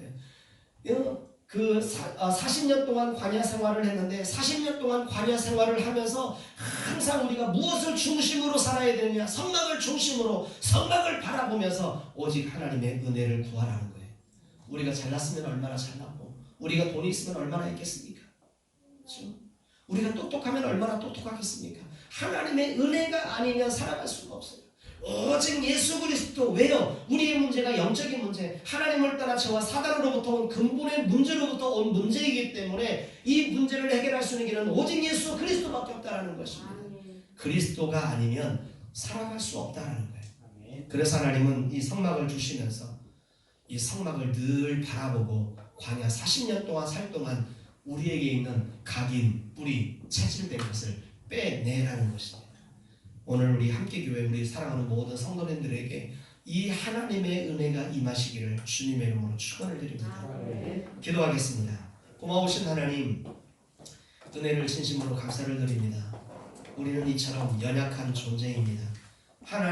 40년 동안 광야 생활을 했는데 40년 동안 광야 생활을 하면서 항상 우리가 무엇을 중심으로 살아야 되느냐? 성막을 중심으로 성막을 바라보면서 오직 하나님의 은혜를 구하라는 거예요. 우리가 잘났으면 얼마나 잘났고 우리가 돈이 있으면 얼마나 있겠습니까? 그렇죠? 우리가 똑똑하면 얼마나 똑똑하겠습니까? 하나님의 은혜가 아니면 살아갈 수가 없어요. 오직 예수 그리스도. 왜요? 우리의 문제가 영적인 문제, 하나님을 떠나 저와 사단으로부터 온 근본의 문제로부터 온 문제이기 때문에 이 문제를 해결할 수 있는 길은 오직 예수 그리스도밖에 없다는 것입니다. 그리스도가 아니면 살아갈 수 없다는 거예요. 아멘. 그래서 하나님은 이 성막을 주시면서 이 성막을 늘 바라보고 광야 40년 동안 살 동안 우리에게 있는 각인, 뿌리, 체질된 것을 빼내라는 것입니다. 오늘 우리 함께교회 우리 사랑하는 모든 성도님들에게 이 하나님의 은혜가 임하시기를 주님의 이름으로 축원을 드립니다. 아멘. 기도하겠습니다. 고마우신 하나님, 은혜를 진심으로 감사를 드립니다. 우리는 이처럼 연약한 존재입니다. 하나님